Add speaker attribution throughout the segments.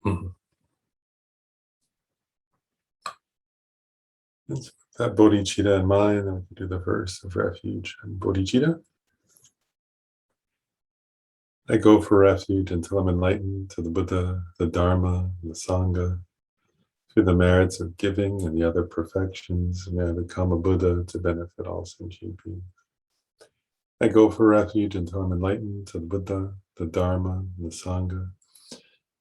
Speaker 1: Mhm. And so with that Bodhichitta in mind, then we can do the verse of refuge. And Bodhichitta, I go for refuge until I'm enlightened to the Buddha, the Dharma, and the Sangha. Through the merits of giving and the other perfections, may I become a Buddha to benefit all sentient beings. I go for refuge until I'm enlightened to the Buddha, the Dharma, and the Sangha.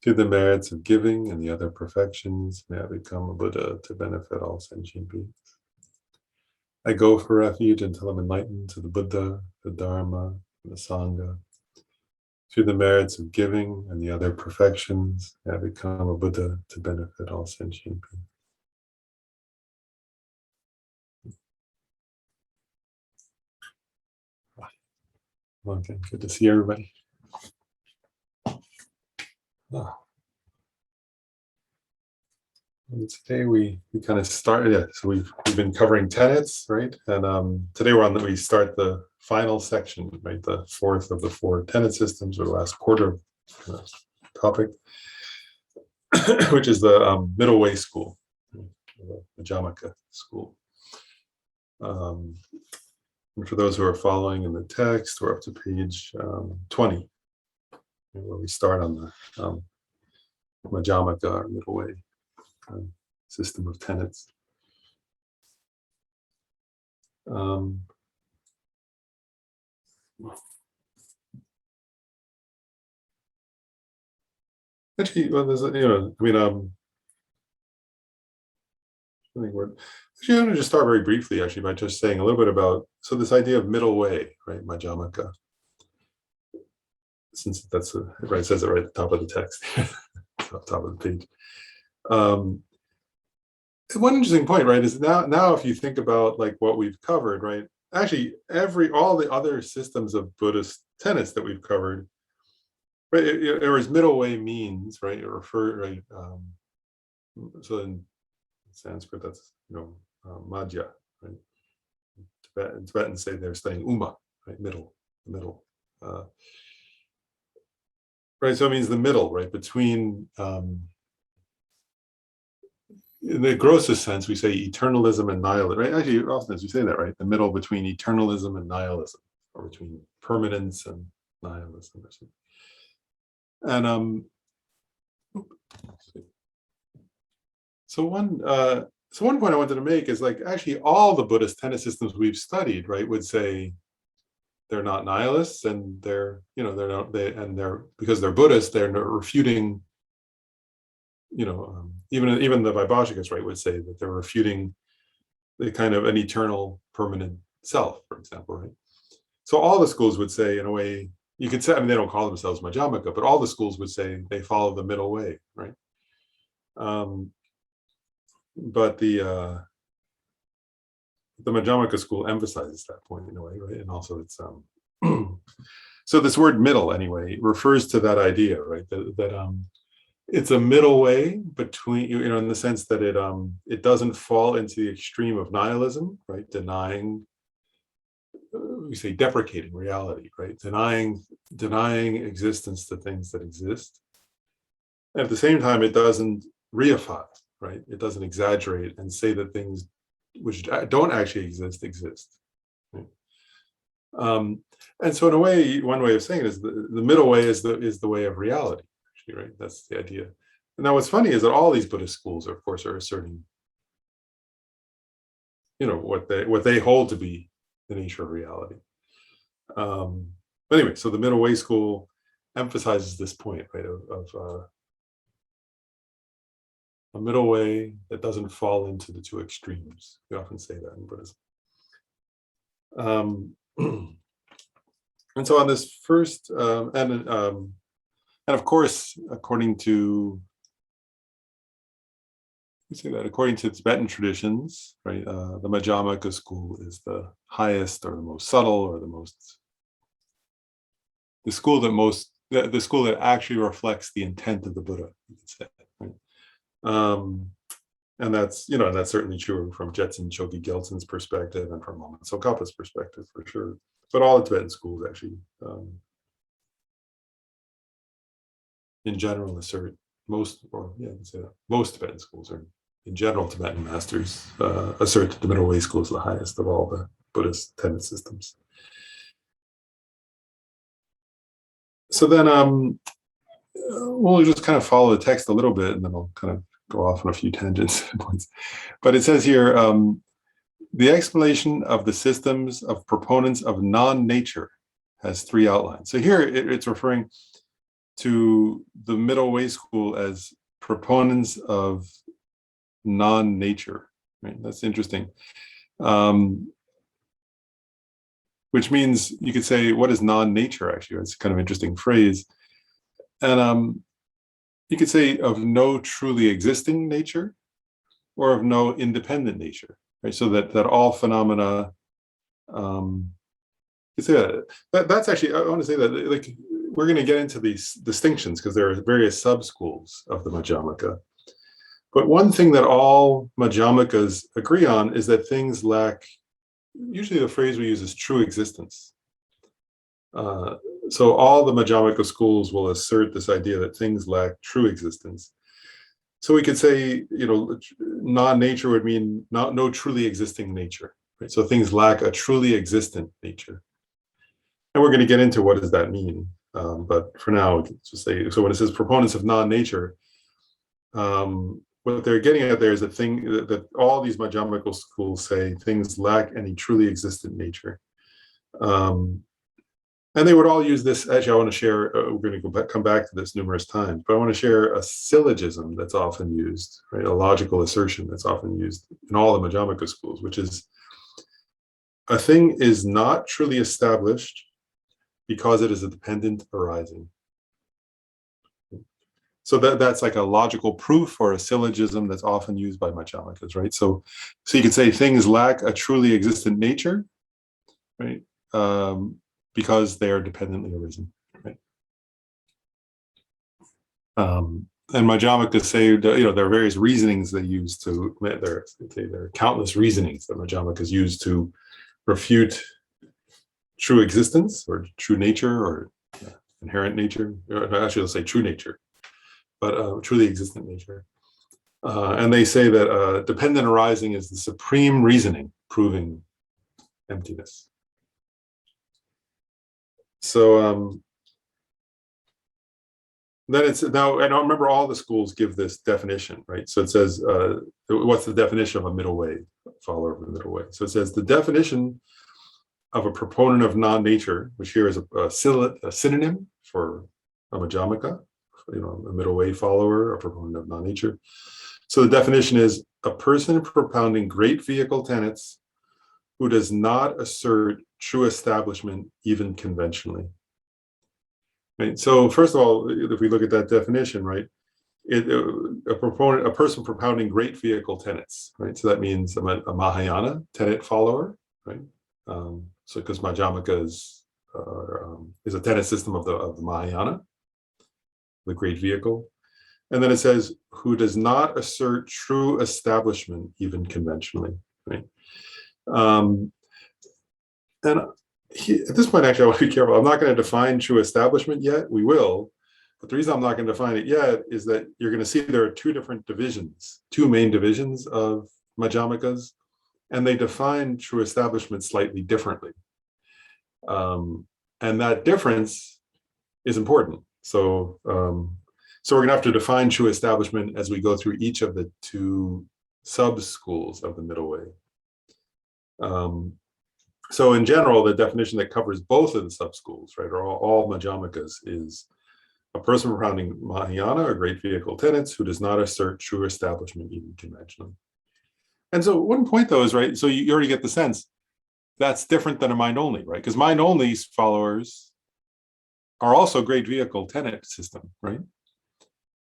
Speaker 1: Through the merits of giving and the other perfections, may I become a Buddha to benefit all sentient beings. I go for refuge until I'm enlightened to the Buddha, the Dharma, and the Sangha. Through the merits of giving and the other perfections, may I become a Buddha to benefit all sentient beings. Okay, good to see everybody. And today we kind of started, so we've been covering tenets, right? And today we start the final section, right? The fourth of the four tenet systems, or the last quarter of the topic, which is the middle way school, the Majamaca school. And for those who are following in the text, we're up to page 20, where we start on the Majamaca, or middle way system of tenets. Actually, well, there's, I think actually, I'm going to just start very briefly, actually, by just saying a little bit about, so this idea of middle way, right, Majamaca, since that's, right, it says it right at the top of the text, top of the page. One interesting point, right, is now if you think about like what we've covered, right, actually all the other systems of Buddhist tenets that we've covered, right, or as middle way means, right, it right, so in Sanskrit that's, Madhya, right, in Tibetan say they're studying Uma, right, middle, right, so it means the middle, right, between, in the grossest sense, we say eternalism and nihilism, right? Actually, often as we say that, right? The middle between eternalism and nihilism, or between permanence and nihilism, or something. And so one point I wanted to make is, like, actually all the Buddhist tenet systems we've studied, right, would say they're not nihilists, and they're because they're Buddhist, they're refuting. Even the Vaibhashikas, right, would say that they're refuting the kind of an eternal, permanent self, for example, right? So all the schools would say, in a way, you could say, I mean, they don't call themselves Majamaka, but all the schools would say they follow the middle way, right? But the Majamaka school emphasizes that point in a way, right? And also it's so this word middle, anyway, refers to that idea, right? That it's a middle way between, in the sense that it doesn't fall into the extreme of nihilism, right? Denying, we say deprecating reality, right? Denying existence to things that exist. And at the same time, it doesn't reify, right? It doesn't exaggerate and say that things which don't actually exist. Right? And so in a way, one way of saying it is the middle way is the way of reality. Right, that's the idea. And now what's funny is that all these Buddhist schools, of course, are asserting, what they hold to be the nature of reality. But anyway, so the middle way school emphasizes this point, right, of a middle way that doesn't fall into the two extremes. We often say that in Buddhism. And so on this first, and of course, according to Tibetan traditions, right, the Majamaka school is the highest, or the most subtle, or the school that actually reflects the intent of the Buddha, you could say. Right? And that's certainly true from Jetsun Chogi Gyaltsen's perspective, and from Lama Tsongkhapa's perspective, for sure. But all the Tibetan schools actually, in general, assert most, or yeah, you can say that most Tibetan schools, or in general, Tibetan masters assert that the middle way school is the highest of all the Buddhist tenet systems. So then we'll just kind of follow the text a little bit, and then I'll kind of go off on a few tangents points. But it says here, the explanation of the systems of proponents of non-nature has three outlines. So here it's referring to the middle way school as proponents of non-nature, right? That's interesting. Which means you could say, what is non-nature actually? It's kind of an interesting phrase. And you could say of no truly existing nature or of no independent nature, right? So that all phenomena, you say that's actually, I want to say that, like, we're going to get into these distinctions because there are various sub-schools of the Majamaca. But one thing that all Majamakas agree on is that things lack, usually the phrase we use is true existence. So all the Majamaka schools will assert this idea that things lack true existence. So we could say, non-nature would mean no truly existing nature, right? So things lack a truly existent nature. And we're going to get into what does that mean. But for now, just say, so when it says proponents of non-nature, what they're getting at there is that all these Majamaka schools say things lack any truly existent nature. And they would all use this. Actually, I want to share, we're going to come back to this numerous times, but I want to share a syllogism that's often used, right? A logical assertion that's often used in all the Majamaka schools, which is, a thing is not truly established because it is a dependent arising. So that's like a logical proof or a syllogism that's often used by Majamakas, right? So you could say things lack a truly existent nature, right? Because they are dependently arisen, right? And Majamakas say, there are various reasonings they use to, there are countless reasonings that Majamakas use to refute true existence or true nature or inherent nature. Actually, let's say true nature, but truly existent nature. And they say that dependent arising is the supreme reasoning proving emptiness. So then it's now, and I remember all the schools give this definition, right? So it says, what's the definition of a middle way, follower of the middle way? So it says the definition of a proponent of non-nature, which here is a synonym for a Majamaka, a middle way follower, a proponent of non-nature. So the definition is a person propounding great vehicle tenets who does not assert true establishment even conventionally. Right. So first of all, if we look at that definition, right, a person propounding great vehicle tenets, right? So that means a Mahayana tenet follower, right? So because Majamaka is a tenet system of the Mahayana, the great vehicle. And then it says, who does not assert true establishment even conventionally, right? And at this point, actually, I want to be careful. I'm not going to define true establishment yet. We will. But the reason I'm not going to define it yet is that you're going to see there are two different divisions, two main divisions of Majamakas, and they define true establishment slightly differently. And that difference is important. So we're going to have to define true establishment as we go through each of the two sub-schools of the middle way. So in general, the definition that covers both of the sub-schools, right, or all Majamakas, is a person propounding Mahayana, or great vehicle tenets, who does not assert true establishment even conventionally. And so one point, though, is, right, so you already get the sense that's different than a mind-only, right? Because mind-only followers are also great vehicle tenet system, right?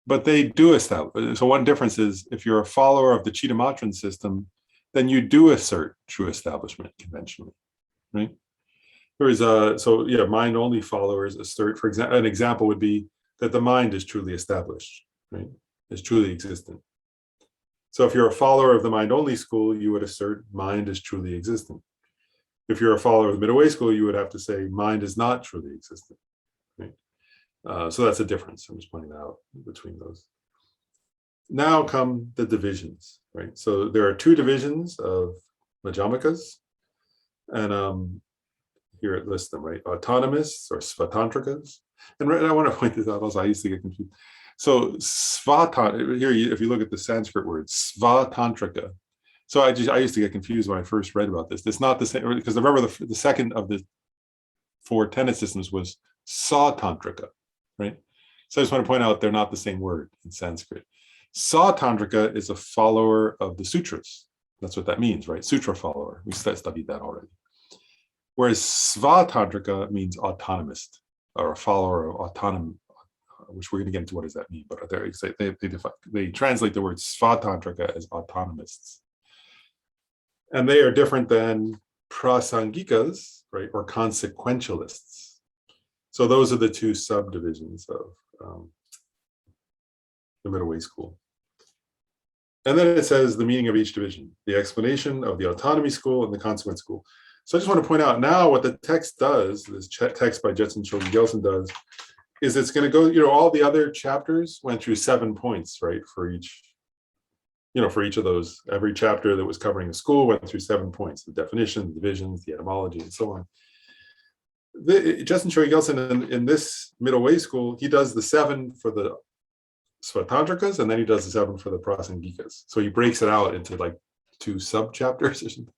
Speaker 1: But they do establish. So one difference is if you're a follower of the Chittamatran system, then you do assert true establishment conventionally, right? There is mind-only followers assert, for example, an example would be that the mind is truly established, right? Is truly existent. So if you're a follower of the mind-only school, you would assert mind is truly existent. If you're a follower of the middle way school, you would have to say mind is not truly existent, right? So that's a difference. I'm just pointing out between those. now come the divisions, right? So there are two divisions of Majamakas, and here it lists them, right? Autonomous or Svatantrikas. And I want to point this out also, I used to get confused. So Svatan, here, if you look at the Sanskrit word, Svatantrika. So I used to get confused when I first read about this. It's not the same, because remember the second of the four tenet systems was Tantrica, right? So I just want to point out they're not the same word in Sanskrit. Tantrica is a follower of the sutras. That's what that means, right? Sutra follower. We studied that already. Whereas Svatantrika means autonomous, or a follower of autonomy, which we're going to get into what does that mean. But they translate the word Svatantrika as autonomists. And they are different than prasangikas, right, or consequentialists. So those are the two subdivisions of the middle way school. And then it says the meaning of each division, the explanation of the autonomy school and the consequent school. So I just want to point out now what the text does, this text by Jetsun Chogi Gelsen does, is it's going to go, all the other chapters went through 7 points, right, for each, for each of those. Every chapter that was covering a school went through 7 points, the definition, the divisions, the etymology, and so on. Jetsun Chogi Gelsen in this middle way school, he does the 7 for the Svatantrikas, and then he does the 7 for the Prasangikas. So he breaks it out into like 2 sub-chapters or something.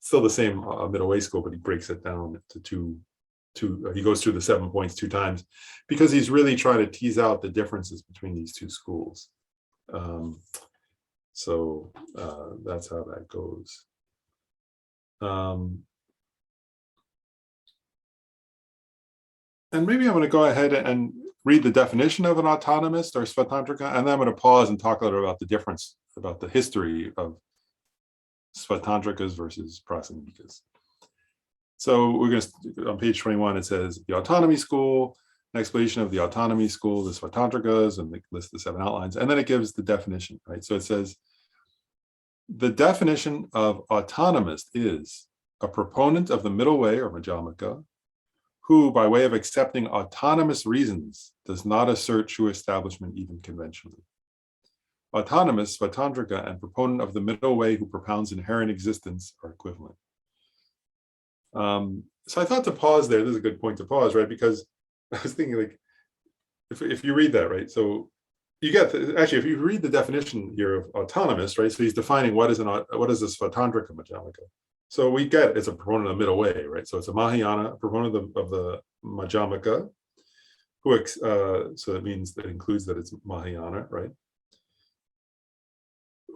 Speaker 1: Still the same middle way school, but he breaks it down into two. He goes through the 7 points 2 times because he's really trying to tease out the differences between these 2 schools. So that's how that goes. And maybe I'm going to go ahead and read the definition of an autonomist or Svatantrika, and then I'm going to pause and talk a little about the difference, about the history of Svatantrikas versus Prasangikas. So we're going to, on page 21, it says the autonomy school, an explanation of the autonomy school, the Svatantrikas, and it lists the 7 outlines, and then it gives the definition, right? So it says, the definition of autonomist is a proponent of the middle way or Majamaca, who, by way of accepting autonomous reasons, does not assert true establishment even conventionally. Autonomous, Svatantrika, and proponent of the middle way who propounds inherent existence are equivalent. So I thought to pause there. This is a good point to pause, right? Because I was thinking, like, if you read that, right? So you get actually, if you read the definition here of autonomous, right? So he's defining what is a Svatantrika Majamaka. So we get it's a proponent of the middle way, right? So it's a Mahayana, a proponent of the Majamaka, who so that means that includes that it's Mahayana, right?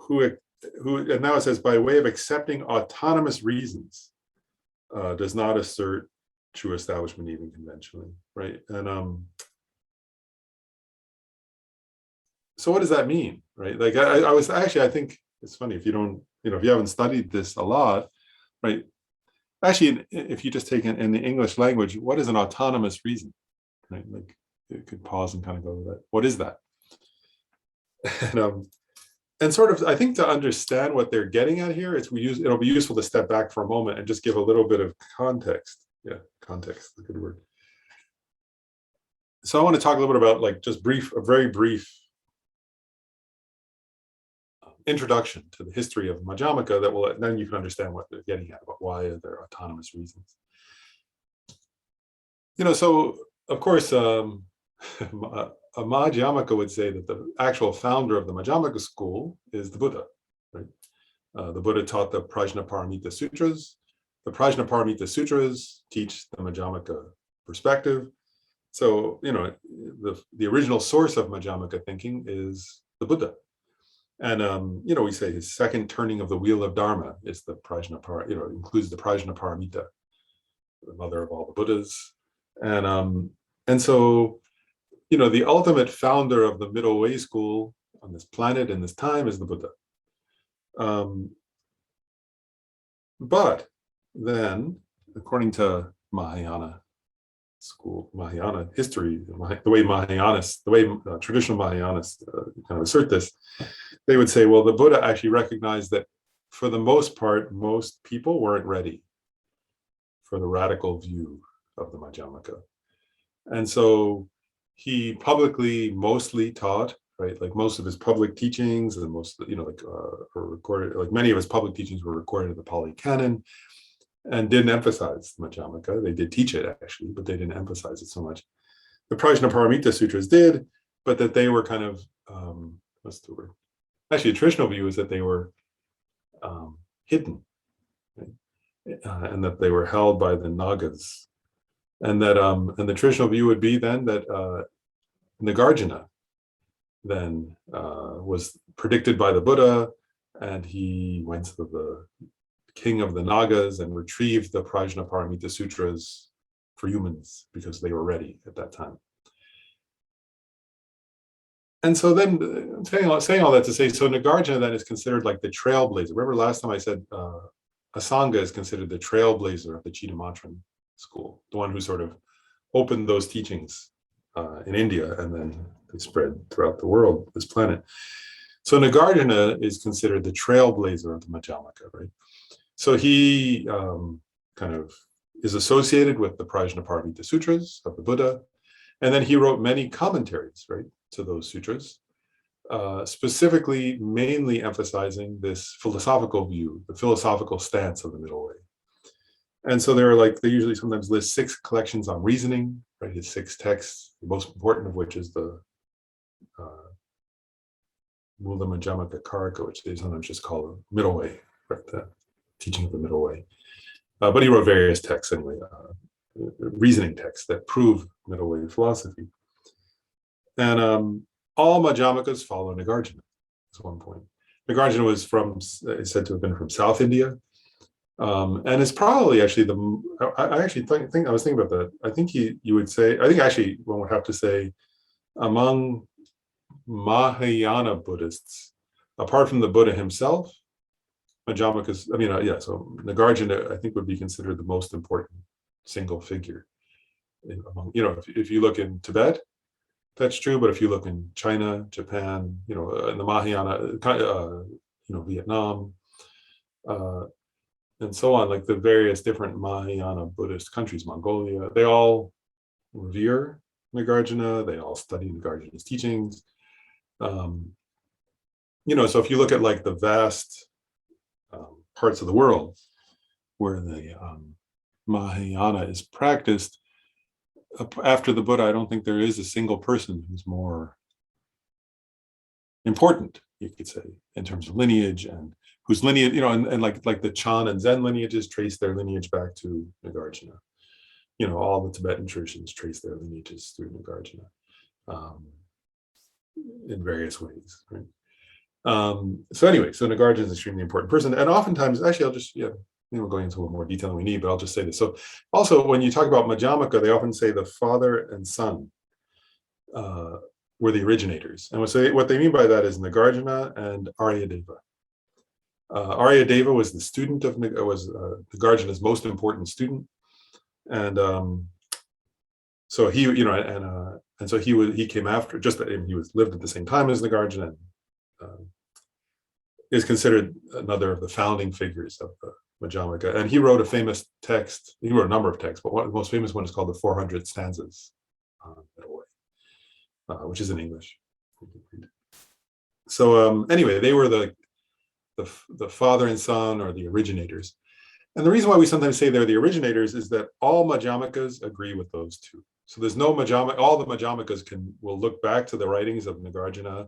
Speaker 1: Who and now it says by way of accepting autonomous reasons, does not assert true establishment even conventionally, right? And so what does that mean, right? Like I think it's funny if you don't, if you haven't studied this a lot, right? Actually, if you just take in the English language, what is an autonomous reason, right? Like you could pause and kind of go with that. What is that? And sort of, I think to understand what they're getting at here, it'll be useful to step back for a moment and just give a little bit of context. Yeah, context is a good word. So I want to talk a little bit about like just a very brief introduction to the history of Majamaka that will, then you can understand what they're getting at, about why are there autonomous reasons. So of course, a Majamaka would say that the actual founder of the Majamaka school is the Buddha, right? The Buddha taught the Prajnaparamita Sutras. The Prajnaparamita Sutras teach the Majamaka perspective. So, the original source of Majamaka thinking is the Buddha. And, we say his second turning of the wheel of Dharma is the Prajnaparamita, includes the Prajnaparamita, the mother of all the Buddhas. And so, the ultimate founder of the middle way school on this planet in this time is the Buddha. But then, according to Mahayana school, Mahayana history, the way traditional Mahayanists kind of assert this, they would say, well, the Buddha actually recognized that for the most part, most people weren't ready for the radical view of the Majamaka. And so he publicly mostly taught right? Like most of his public teachings and most, were recorded, like many of his public teachings were recorded in the Pali Canon and didn't emphasize Majamaka. They did teach it actually, but they didn't emphasize it so much. The Prajnaparamita Sutras did, but that they were kind of, what's the word? Actually, the traditional view is that they were hidden, right? And that they were held by the Nagas. And that and the traditional view would be then that Nagarjuna then was predicted by the Buddha, and he went to the king of the Nagas and retrieved the Prajnaparamita Sutras for humans because they were ready at that time. And so then saying all that to say, so Nagarjuna then is considered like the trailblazer. Remember last time I said Asanga is considered the trailblazer of the Chittamatran school, the one who sort of opened those teachings in India, and then they spread throughout the world, this planet. So Nagarjuna is considered the trailblazer of the Majamaka, right? So he kind of is associated with the Prajnaparamita Sutras of the Buddha, and then he wrote many commentaries, right, to those sutras, specifically mainly emphasizing this philosophical view, the philosophical stance of the middle way. And so they usually sometimes list 6 collections on reasoning, right? His 6 texts, the most important of which is the Mula Majamaka Karika, which they sometimes just call the middle way, right? The teaching of the middle way. But he wrote various texts anyway, reasoning texts that prove middle way philosophy. And all Majamakas follow Nagarjuna. That's one point. Nagarjuna was is said to have been from South India. And it's probably actually I actually think I was thinking about that. I think you would say, I think actually one would have to say among Mahayana Buddhists, apart from the Buddha himself, Majamakas, so Nagarjuna, I think, would be considered the most important single figure. If you look in Tibet, that's true, but if you look in China, Japan, in the Mahayana, Vietnam, and so on, like the various different Mahayana Buddhist countries, Mongolia, they all revere Nagarjuna, they all study Nagarjuna's teachings. So if you look at like the vast parts of the world where the Mahayana is practiced, after the Buddha, I don't think there is a single person who's more important, you could say, in terms of lineage, and whose lineage, and like the Chan and Zen lineages trace their lineage back to Nagarjuna. All the Tibetan traditions trace their lineages through Nagarjuna in various ways, right? So Nagarjuna is an extremely important person, and oftentimes, actually, I'll just going into a little more detail than we need, but I'll just say this. So also, when you talk about Majamaka, they often say the father and son were the originators, and what they mean by that is Nagarjuna and Aryadeva. Aryadeva was the student of Nagarjuna's most important student, and so he, and so he came after. He lived at the same time as Nagarjuna, and is considered another of the founding figures of the Majamaka. And he wrote a famous text. He wrote a number of texts, but the most famous one is called the 400 Stanzas, which is in English. So anyway, they were the father and son, or the originators. And the reason why we sometimes say they're the originators is that all Majamakas agree with those two. So there's no Majamaka, all the Majamakas will look back to the writings of Nagarjuna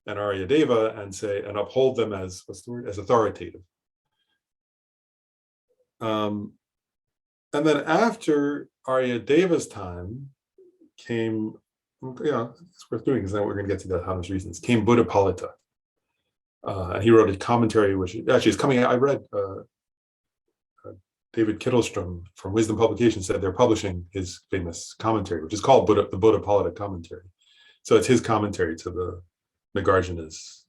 Speaker 1: and Aryadeva and say, and uphold them as, as authoritative. And then after Aryadeva's time came, it's worth doing because now we're going to get to the Buddhist reasons, came Buddhapalita. And he wrote a commentary, which actually is coming out. I read David Kittelstrom from Wisdom Publications said they're publishing his famous commentary, which is called the Buddhapalita Commentary. So it's his commentary to the Nagarjuna's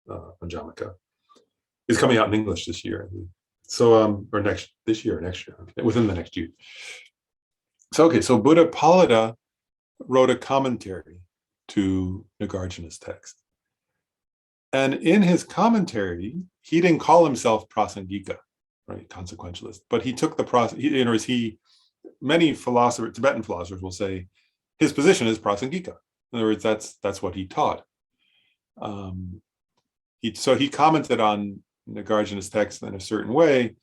Speaker 1: Majamaka. It's coming out in English this year. So, this year or next year, within the next year. So, so Buddhapalita wrote a commentary to Nagarjuna's text. And in his commentary, he didn't call himself Prasangika, right, consequentialist, but he took the process, many philosophers, Tibetan philosophers will say his position is Prasangika. In other words, that's what he taught. So he commented on Nagarjuna's text in a certain way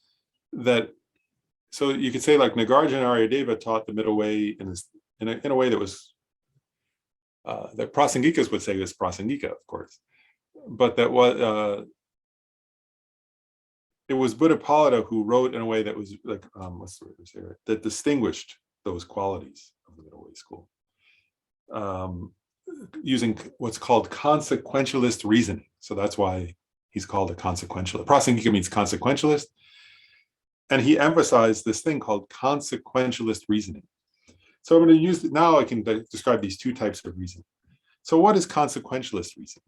Speaker 1: that, so you could say like Nagarjuna Aryadeva taught the middle way in a way that was, that Prasangikas would say was Prasangika, of course, but that was, it was Buddha Palada who wrote in a way that was like, what's the word to say, right? That distinguished those qualities of the middle way school, using what's called consequentialist reasoning. So that's why he's called a consequentialist. Prasangika means consequentialist. And he emphasized this thing called consequentialist reasoning. So I'm going to use, now I can describe these two types of reasoning. So what is consequentialist reasoning?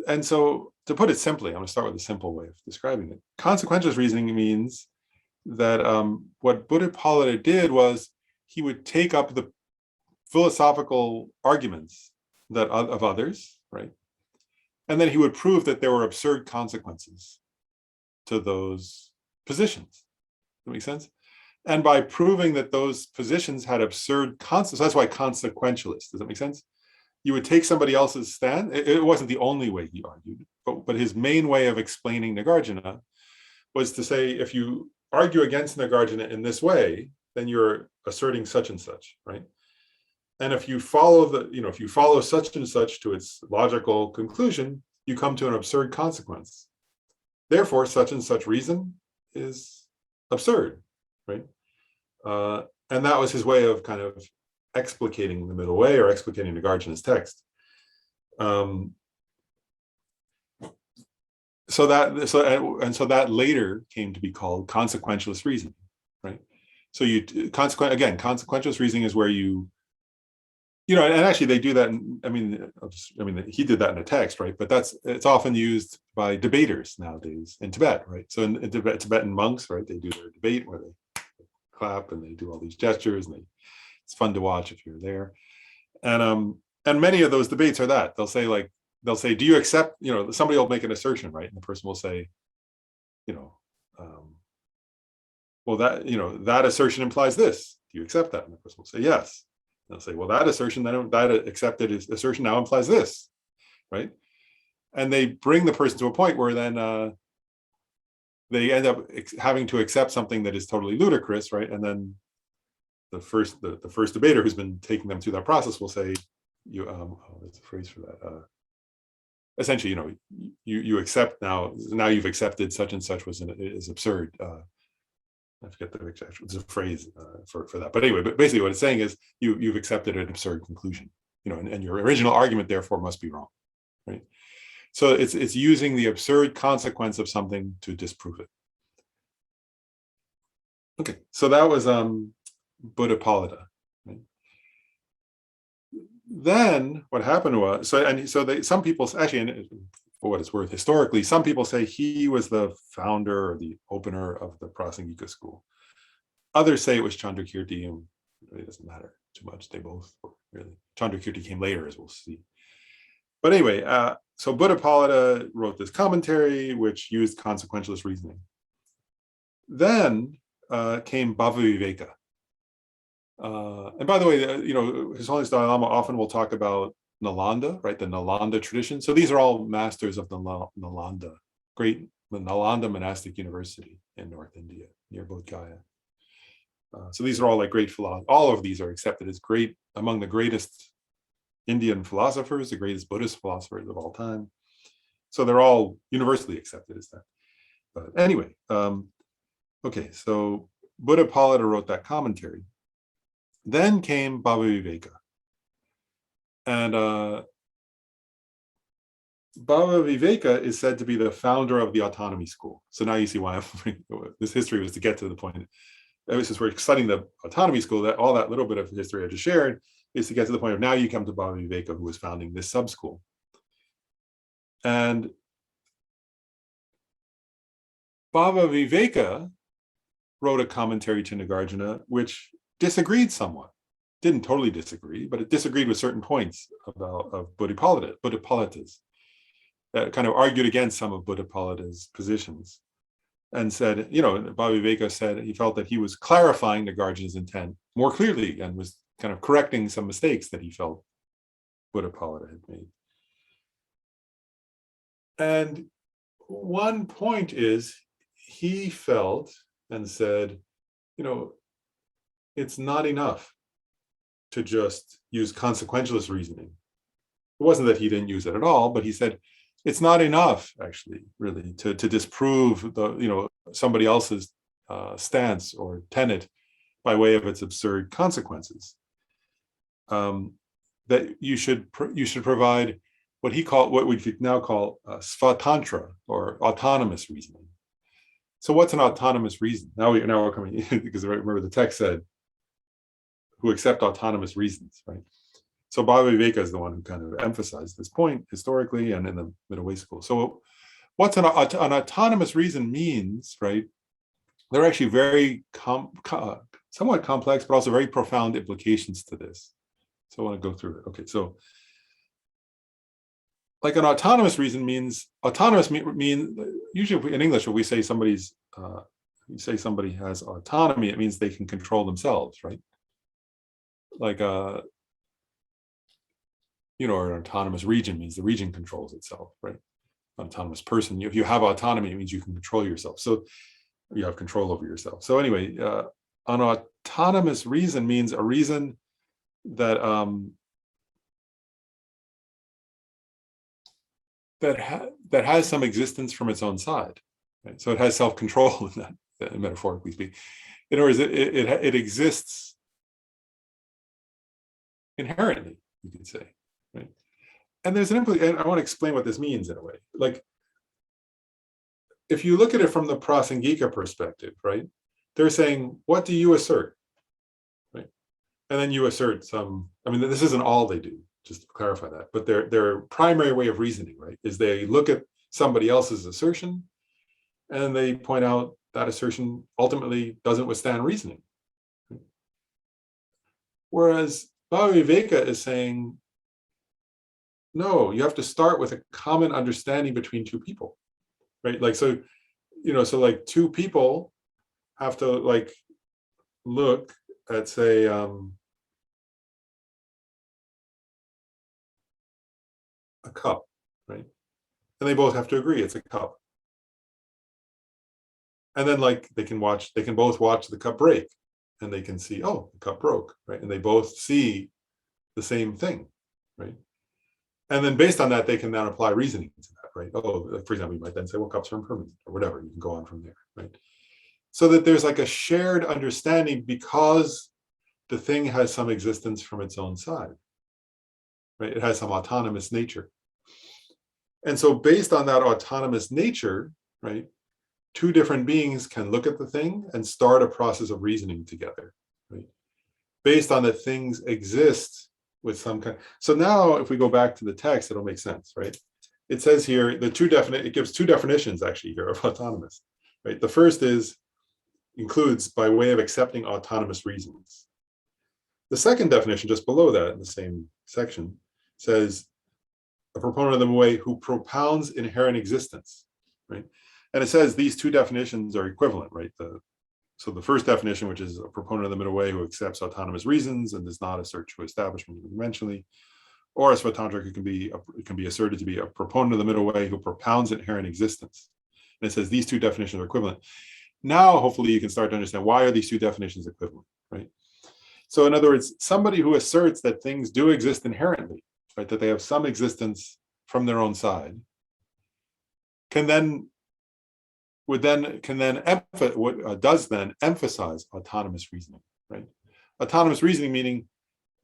Speaker 1: And so to put it simply, I'm going to start with a simple way of describing it. Consequentialist reasoning means that what Buddha Palada did was he would take up the philosophical arguments that of others, right? And then he would prove that there were absurd consequences to those positions. Does that make sense? And by proving that those positions had absurd consequences, that's why consequentialist. Does that make sense? You would take somebody else's stand. It wasn't the only way he argued, but his main way of explaining Nagarjuna was to say, if you argue against Nagarjuna in this way, then you're asserting such and such, right? And if you follow if you follow such and such to its logical conclusion, you come to an absurd consequence. Therefore, such and such reason is absurd, right? And that was his way of kind of explicating the middle way or explicating Nagarjuna's text. So that later came to be called consequentialist reasoning, right? So consequentialist reasoning is where and actually they do that. He did that in a text, right? But it's often used by debaters nowadays in Tibet, right? So in Tibetan monks, right, they do their debate where they clap and they do all these gestures, and it's fun to watch if you're there. And many of those debates are that they'll say, do you accept? Somebody will make an assertion, right, and the person will say, well, that assertion implies this. Do you accept that? And the person will say yes. They'll say, well, that assertion, that accepted assertion now implies this, right? And they bring the person to a point where then they end up having to accept something that is totally ludicrous, right? And then the first debater who's been taking them through that process will say, there's a phrase for that. Essentially, you accept now you've accepted such and such is absurd. I forget the exact, it's a phrase for that. But anyway, but basically what it's saying is you've accepted an absurd conclusion, and your original argument therefore must be wrong, right? So it's using the absurd consequence of something to disprove it. Okay, so that was Buddha Palada. Right? Then what happened was, some people actually, for what it's worth, historically, some people say he was the founder or the opener of the Prasangika school. Others say it was Chandrakirti, and it really doesn't matter too much. They both were really. Chandrakirti came later, as we'll see. But anyway, so Buddha Palada wrote this commentary which used consequentialist reasoning. Then came Bhavaviveka. And by the way, His Holiness Dalai Lama often will talk about Nalanda, right? The Nalanda tradition. So these are all masters of the Nalanda, great Nalanda monastic university in North India, near Bodh Gaya. So these are all like great philosophers. All of these are accepted as great, among the greatest Indian philosophers, the greatest Buddhist philosophers of all time. So they're all universally accepted as that. But anyway, okay, so Buddha Palada wrote that commentary. Then came Bhavaviveka. And Bhavaviveka is said to be the founder of the autonomy school. So now you see why this history was to get to the point. Since we're studying the autonomy school, that all that little bit of history I just shared is to get to the point of now you come to Bhavaviveka, who was founding this sub-school. And Bhavaviveka wrote a commentary to Nagarjuna, which disagreed somewhat. Didn't totally disagree, but it disagreed with certain points of Buddha Palada's, that kind of argued against some of Buddha Palada's positions, and said, Bhavaviveka said he felt that he was clarifying Nagarjuna's intent more clearly and was kind of correcting some mistakes that he felt Buddha Palada had made. And one point is, he felt and said, it's not enough to just use consequentialist reasoning. It wasn't that he didn't use it at all, but he said it's not enough, actually, really, to disprove somebody else's stance or tenet by way of its absurd consequences. That you should provide what we now call svatantra, or autonomous reasoning. So what's an autonomous reason? Now we're coming because remember the text said, who accept autonomous reasons, right? So Bhaviveka is the one who kind of emphasized this point historically and in the middle way school. So what's an autonomous reason means, right? There are actually very somewhat complex, but also very profound implications to this. So I want to go through it. Okay, so like an autonomous reason means, usually in English, when we say somebody has autonomy, it means they can control themselves, right? Like or an autonomous region means the region controls itself, right? An autonomous person, if you have autonomy, it means you can control yourself. So you have control over yourself. So anyway, an autonomous reason means a reason that that has some existence from its own side, right? So it has self-control in that, metaphorically speaking. In other words, it exists inherently, you could say, right? And there's an and I want to explain what this means in a way. Like, if you look at it from the Prasangika perspective, right? They're saying, what do you assert, right? And then you assert some. I mean, this isn't all they do, just to clarify that. But their primary way of reasoning, right, is they look at somebody else's assertion, and they point out that assertion ultimately doesn't withstand reasoning. Whereas Bhaviveka is saying, no, you have to start with a common understanding between two people, right? Like, so, so like two people have to like look at, say, a cup, right? And they both have to agree it's a cup. And then like they can both watch the cup break, and they can see, oh, the cup broke, right? And they both see the same thing, right? And then based on that, they can then apply reasoning to that, right? Oh, like, for example, you might then say, well, cups are impermanent, or whatever. You can go on from there, right? So that there's like a shared understanding because the thing has some existence from its own side, right? It has some autonomous nature. And so based on that autonomous nature, right, two different beings can look at the thing and start a process of reasoning together, right? Based on that things exist with some kind. So now if we go back to the text, it'll make sense, right? It says here, it gives two definitions actually here of autonomous, right? The first includes by way of accepting autonomous reasons. The second definition, just below that in the same section, says a proponent of the way who propounds inherent existence, right? And it says these two definitions are equivalent, right? So the first definition, which is a proponent of the middle way who accepts autonomous reasons and does not assert true establishment unidimensionally, or as for Tantrica, it can be asserted to be a proponent of the middle way who propounds inherent existence. And it says these two definitions are equivalent. Now, hopefully, you can start to understand why are these two definitions equivalent, right? So in other words, somebody who asserts that things do exist inherently, right, that they have some existence from their own side, does then emphasize autonomous reasoning, right? Autonomous reasoning meaning,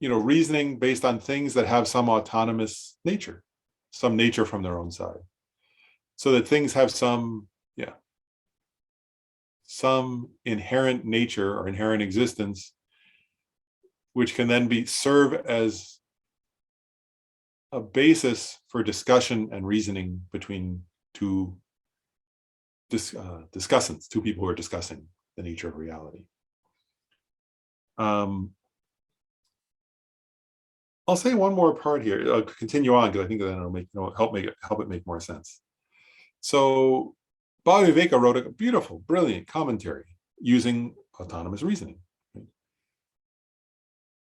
Speaker 1: reasoning based on things that have some autonomous nature, some nature from their own side, so that things have some inherent nature or inherent existence, which can then serve as a basis for discussion and reasoning between two discussants, two people who are discussing the nature of reality. I'll say one more part here. I'll continue on because I think that it'll help it make more sense. So Bhaviveka wrote a beautiful, brilliant commentary using autonomous reasoning.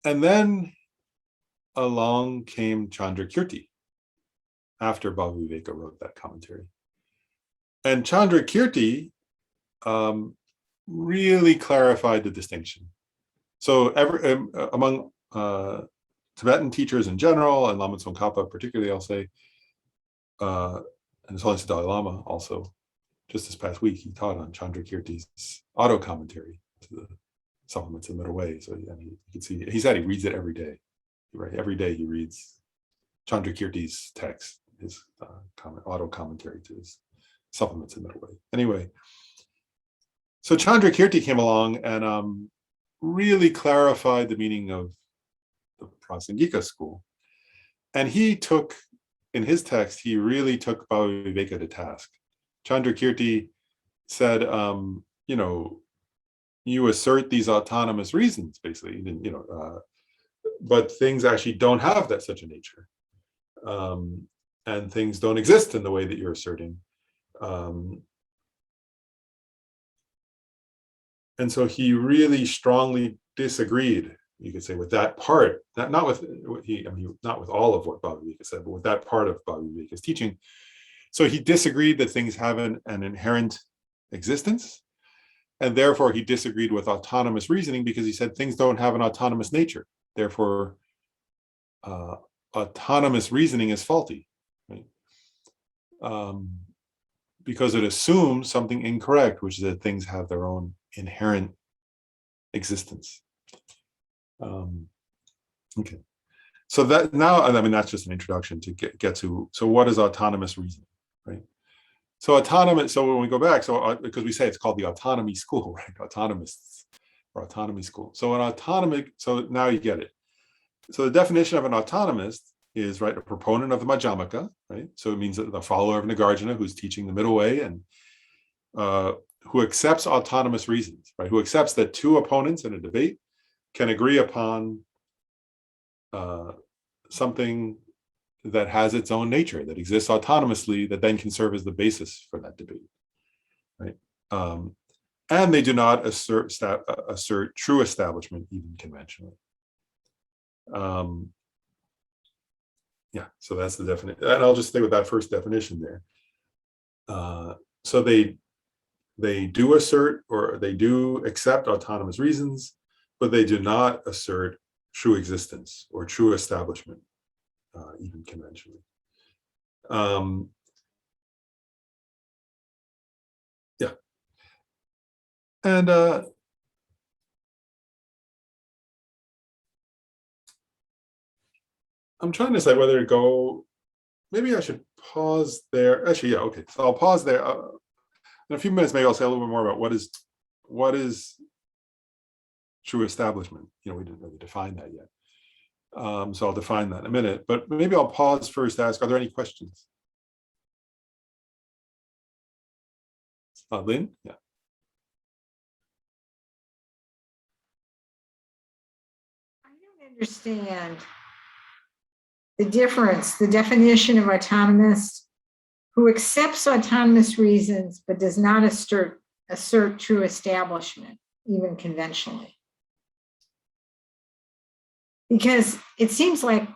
Speaker 1: And then along came Chandrakirti after Bhaviveka wrote that commentary. And Chandrakirti really clarified the distinction. So among Tibetan teachers in general, and Lama Tsongkhapa particularly, I'll say, and His Holiness the Dalai Lama also, just this past week, he taught on Chandrakirti's auto commentary to the Supplements of the Middle Way. So you can see, he said he reads it every day. Right, every day he reads Chandrakirti's text, his auto commentary to his Supplements of the Middle Way. Anyway, so Chandrakirti came along and really clarified the meaning of the Prasangika school. And he took, in his text, he really took Bhaviveka to task. Chandrakirti said, you assert these autonomous reasons, basically, but things actually don't have that such a nature. And things don't exist in the way that you're asserting. And so he really strongly disagreed, you could say, with that part, not with all of what Bhaviveka said, but with that part of Bhaviveka's teaching. So he disagreed that things have an inherent existence, and therefore he disagreed with autonomous reasoning because he said things don't have an autonomous nature. Therefore, autonomous reasoning is faulty, right? Because it assumes something incorrect, which is that things have their own inherent existence. Okay, so that now, that's just an introduction to get to. So what is autonomous reasoning, right? So autonomous. So when we go back, because we say it's called the autonomy school, right? Autonomists or autonomy school. So an autonomic. So now you get it. So the definition of an autonomist is, right, a proponent of the Majamaca, right? So it means that the follower of Nagarjuna who's teaching the middle way and who accepts autonomous reasons, right? Who accepts that two opponents in a debate can agree upon something that has its own nature, that exists autonomously, that then can serve as the basis for that debate, right? And they do not assert true establishment, even conventionally. Yeah, so that's the definition. And I'll just stay with that first definition there. So they do assert, or they do accept autonomous reasons, but they do not assert true existence or true establishment, even conventionally. Yeah. And I'm trying to decide whether to go, maybe I should pause there. Actually, yeah, okay. So I'll pause there. In a few minutes, maybe I'll say a little bit more about what is true establishment. We didn't really define that yet. So I'll define that in a minute, but maybe I'll pause first to ask, are there any questions? Lynn? Yeah.
Speaker 2: I don't understand the difference, the definition of autonomous, who accepts autonomous reasons but does not assert true establishment, even conventionally. Because it seems like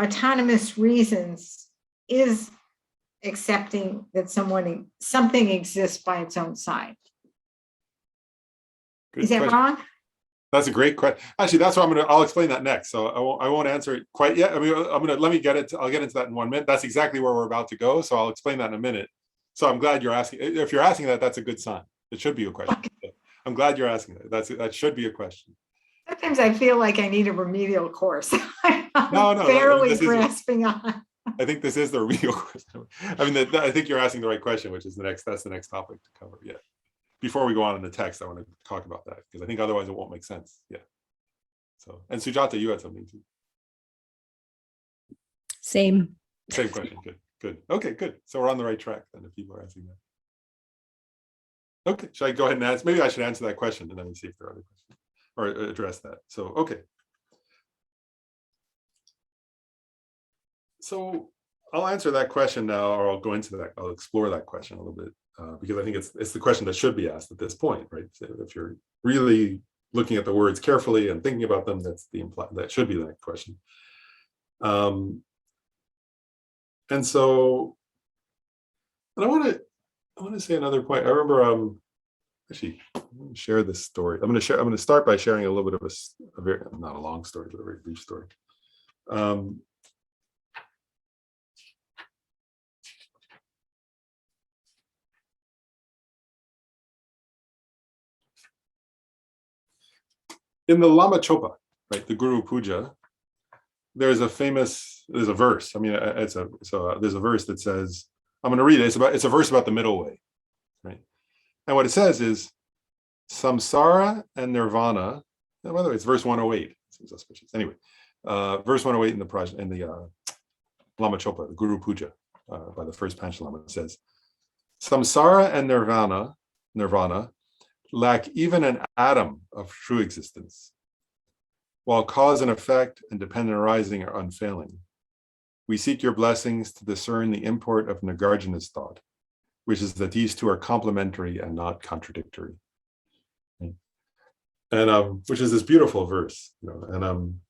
Speaker 2: autonomous reasons is accepting that something exists by its own side.
Speaker 1: Good
Speaker 2: Is that
Speaker 1: question.
Speaker 2: wrong?
Speaker 1: That's a great question. Actually, that's what I'll explain that next. So I won't answer it quite yet. Let me get it. I'll get into that in 1 minute. That's exactly where we're about to go. So I'll explain that in a minute. So I'm glad you're asking. If you're asking that, that's a good sign. It should be a question. Okay. I'm glad you're asking that. That should be a question.
Speaker 2: Sometimes I feel like I need a remedial course.
Speaker 1: No,
Speaker 2: barely grasping on.
Speaker 1: I think this is the remedial question. I think you're asking the right question, which is that's the next topic to cover. Yeah. Before we go on in the text, I want to talk about that because I think otherwise it won't make sense. Yeah. So, and Sujata, you had something too.
Speaker 3: Same
Speaker 1: question. Good. Okay, good. So we're on the right track then if people are asking that. Okay, should I go ahead and answer? Maybe I should answer that question and then we see if there are other questions or address that. So, okay. So I'll answer that question now, or I'll go into that. I'll explore that question a little bit. Because I think it's the question that should be asked at this point, right? So if you're really looking at the words carefully and thinking about them, that should be the next question. And so, and I want to say another point. I remember actually, I'm going to share this story. I'm going to start by sharing a little bit of a very, not a long story, but a very brief story. In the Lama Chopa, right, the Guru Puja, there's a verse. I mean, there's a verse that says, I'm going to read it. It's a verse about the middle way, right? And what it says is, samsara and nirvana. And by the way, it's verse 108. Seems auspicious. Anyway, verse 108 in the Lama Chopa, the Guru Puja, by the first Panchen Lama, it says, samsara and nirvana lack even an atom of true existence. While cause and effect and dependent arising are unfailing, we seek your blessings to discern the import of Nagarjuna's thought, which is that these two are complementary and not contradictory. And which is this beautiful verse, and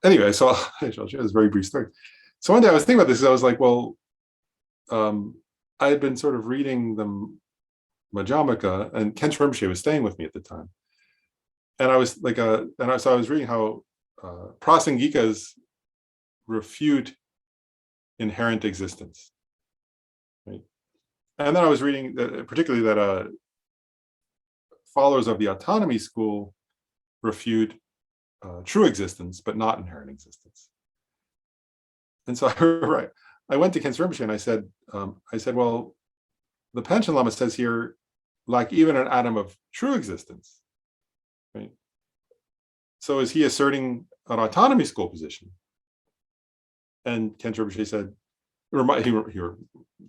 Speaker 1: anyway, so I'll share this very brief story. So one day I was thinking about this, I was like, well, I had been sort of reading the Majamaca, and Kenshin Rinpoche was staying with me at the time. And I was like, so I was reading how Prasangikas refute inherent existence, right? And then I was reading particularly that followers of the autonomy school refute true existence, but not inherent existence. And so I went to Kenshin Rinpoche and I said, well, the Panchen Lama says here, like even an atom of true existence, right? So is he asserting an autonomy school position? And Kenshin Rinpoche said, he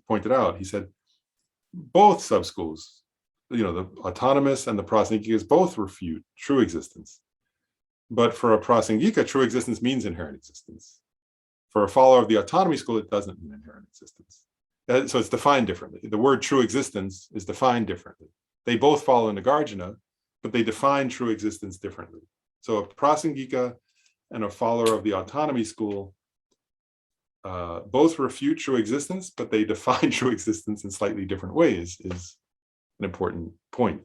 Speaker 1: pointed out, he said, both sub-schools, the autonomous and the Prasangikas both refute true existence. But for a Prasangika, true existence means inherent existence. For a follower of the autonomy school, it doesn't mean inherent existence. So it's defined differently. The word true existence is defined differently. They both follow Nagarjuna, but they define true existence differently. So a Prasangika and a follower of the autonomy school both refute true existence, but they define true existence in slightly different ways, is an important point.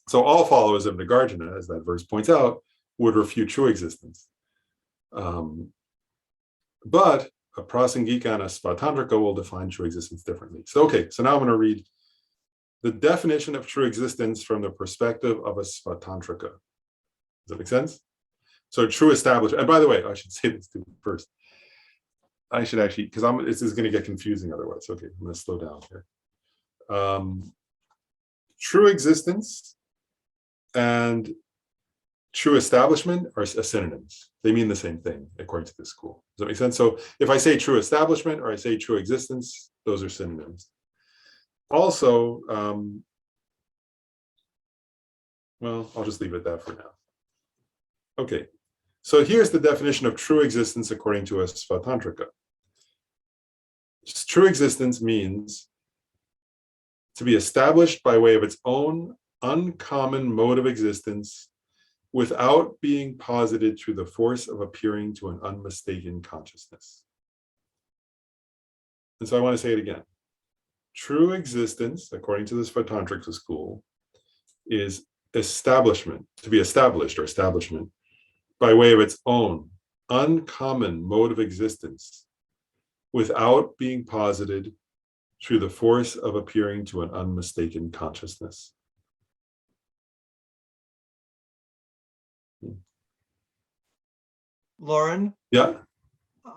Speaker 1: So all followers of Nagarjuna, as that verse points out, would refute true existence. But a Prasangika and a Svatantrika will define true existence differently. So, okay, so now I'm going to read the definition of true existence from the perspective of a Svatantrika. Does that make sense? So true establishment, and by the way, I should say this too first. I should actually, because this is going to get confusing otherwise. Okay, I'm going to slow down here. True existence and true establishment are synonyms. They mean the same thing according to this school. Does that make sense? So if I say true establishment or I say true existence, those are synonyms. Also, well, I'll just leave it at that for now. Okay, so here's the definition of true existence according to a Svatantrika. True existence means to be established by way of its own uncommon mode of existence without being posited through the force of appearing to an unmistaken consciousness. And so I want to say it again. True existence, according to the Svatantrika school, is establishment, to be established or establishment, by way of its own uncommon mode of existence without being posited through the force of appearing to an unmistaken consciousness.
Speaker 3: Lauren?
Speaker 1: Yeah.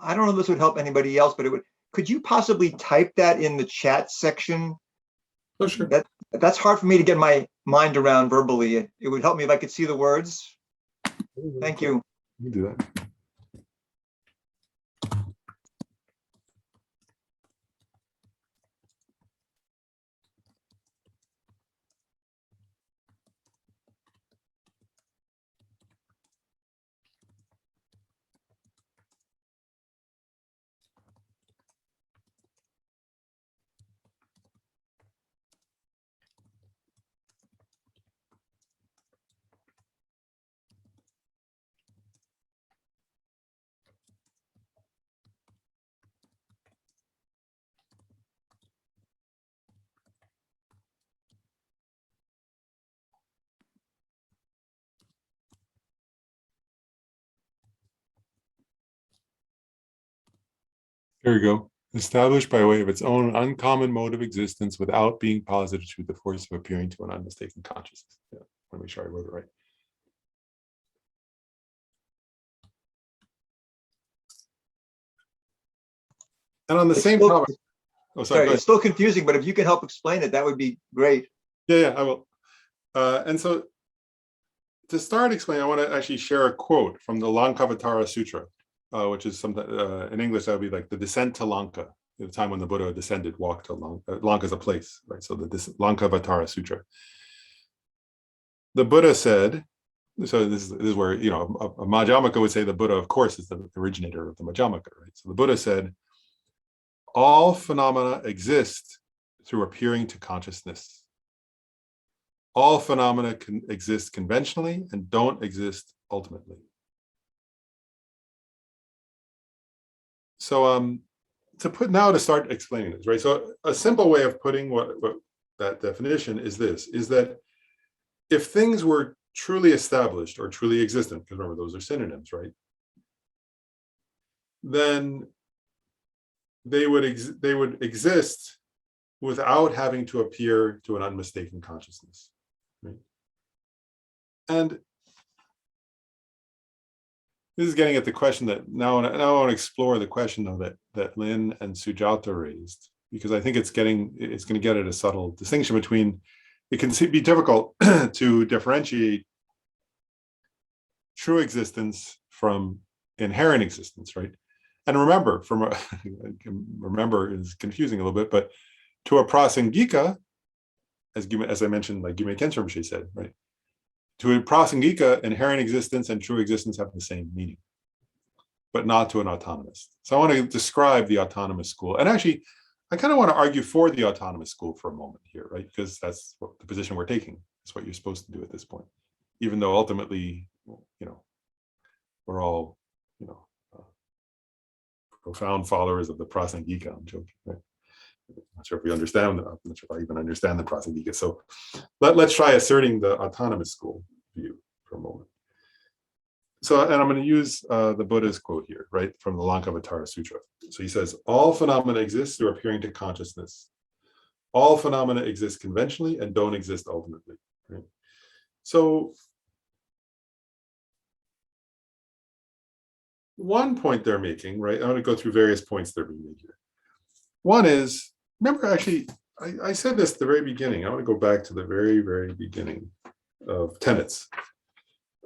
Speaker 3: I don't know if this would help anybody else, but could you possibly type that in the chat section?
Speaker 1: Oh, sure.
Speaker 3: That's hard for me to get my mind around verbally. It would help me if I could see the words. Thank you.
Speaker 1: You can do that. There you go. Established by way of its own uncommon mode of existence without being posited through the force of appearing to an unmistaken consciousness. Yeah, I want to make sure I wrote it right. And on the same topic. Oh, sorry.
Speaker 3: It's still confusing, but if you can help explain it, that would be great.
Speaker 1: Yeah, I will. And so to start explaining, I want to actually share a quote from the Kavatara Sutra, which is something in English that would be like the descent to Lanka, the time when the Buddha descended, walked to Lanka. Lanka is a place, right? So the Kavatara Sutra. The Buddha said, so this is where, you know, a Majamaca would say the Buddha, of course, is the originator of the Majamaca, right? So the Buddha said, all phenomena exist through appearing to consciousness. All phenomena can exist conventionally and don't exist ultimately. So to start explaining this, right? So a simple way of putting what that definition is this, is that if things were truly established or truly existent, because remember, those are synonyms, right? Then they would exist without having to appear to an unmistaken consciousness, right? And this is getting at the question that now I want to explore the question though that Lynn and Sujata raised, because I think it's going to get at a subtle distinction between, it can be difficult to differentiate true existence from inherent existence, right? And remember, remember is confusing a little bit, but to a prasangika, as I mentioned, like Gyume Khenchen Rinpoche said, right? To a prasangika, inherent existence and true existence have the same meaning, but not to an autonomous. So I want to describe the autonomous school. And actually, I kind of want to argue for the autonomous school for a moment here, right? Because that's the position we're taking. That's what you're supposed to do at this point. Even though ultimately, you know, we're all, you know, profound followers of the prasangika. I'm joking, right? I'm not sure if we understand, I'm not sure if I even understand the prasangika. So let's try asserting the autonomous school view for a moment. So, and I'm going to use the Buddha's quote here, right, from the Lankavatara Sutra. So he says, all phenomena exist through appearing to consciousness. All phenomena exist conventionally and don't exist ultimately, right? So one point they're making, right, I'm going to go through various points they're being made here. One is, remember, actually, I said this at the very beginning. I want to go back to the very, very beginning of Tenets.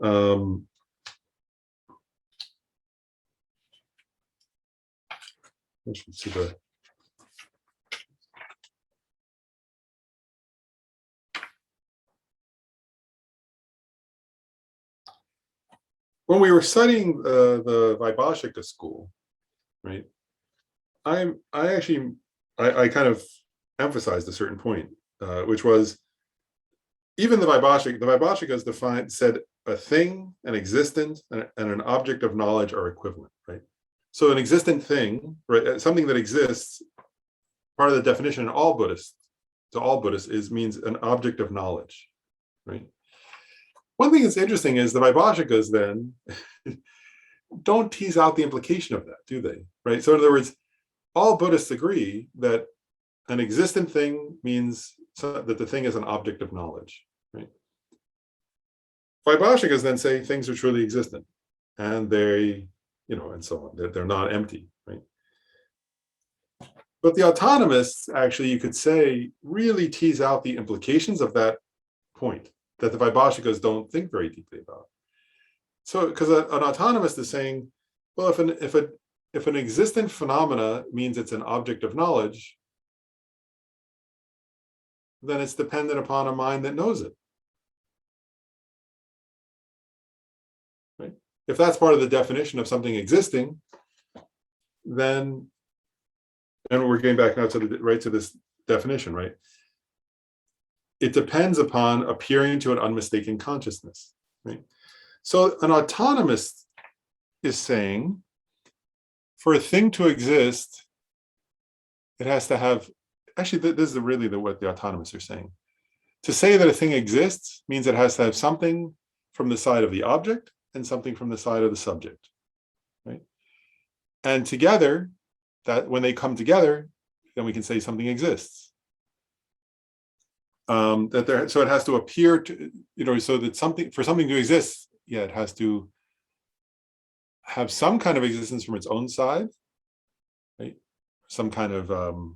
Speaker 1: I should see the. When we were studying the Vaibhashika school, right, I kind of emphasized a certain point, which was even the Vaibhashikas said a thing, an existence, and an object of knowledge are equivalent, right? So an existent thing, right, something that exists, part of the definition in all Buddhists, to all Buddhists, means an object of knowledge, right? One thing that's interesting is the Vaibhashikas then don't tease out the implication of that, do they? Right? So in other words, all Buddhists agree that an existent thing means that the thing is an object of knowledge, right? Vaibhashikas then say things are truly existent, and they, you know, and so on. They're not empty, right? But the autonomists, actually, you could say, really tease out the implications of that point that the Vaibhashikas don't think very deeply about. So, because an autonomist is saying, well, if an existent phenomena means it's an object of knowledge, then it's dependent upon a mind that knows it. Right? If that's part of the definition of something existing, then, and we're getting back now to this definition, right? It depends upon appearing to an unmistaken consciousness, right? So an autonomist is saying, for a thing to exist, it has to have, actually, this is really what the autonomists are saying. To say that a thing exists means it has to have something from the side of the object and something from the side of the subject, right? And together, that when they come together, then we can say something exists. So it has to appear to, so that for something to exist, it has to have some kind of existence from its own side, right? Some kind of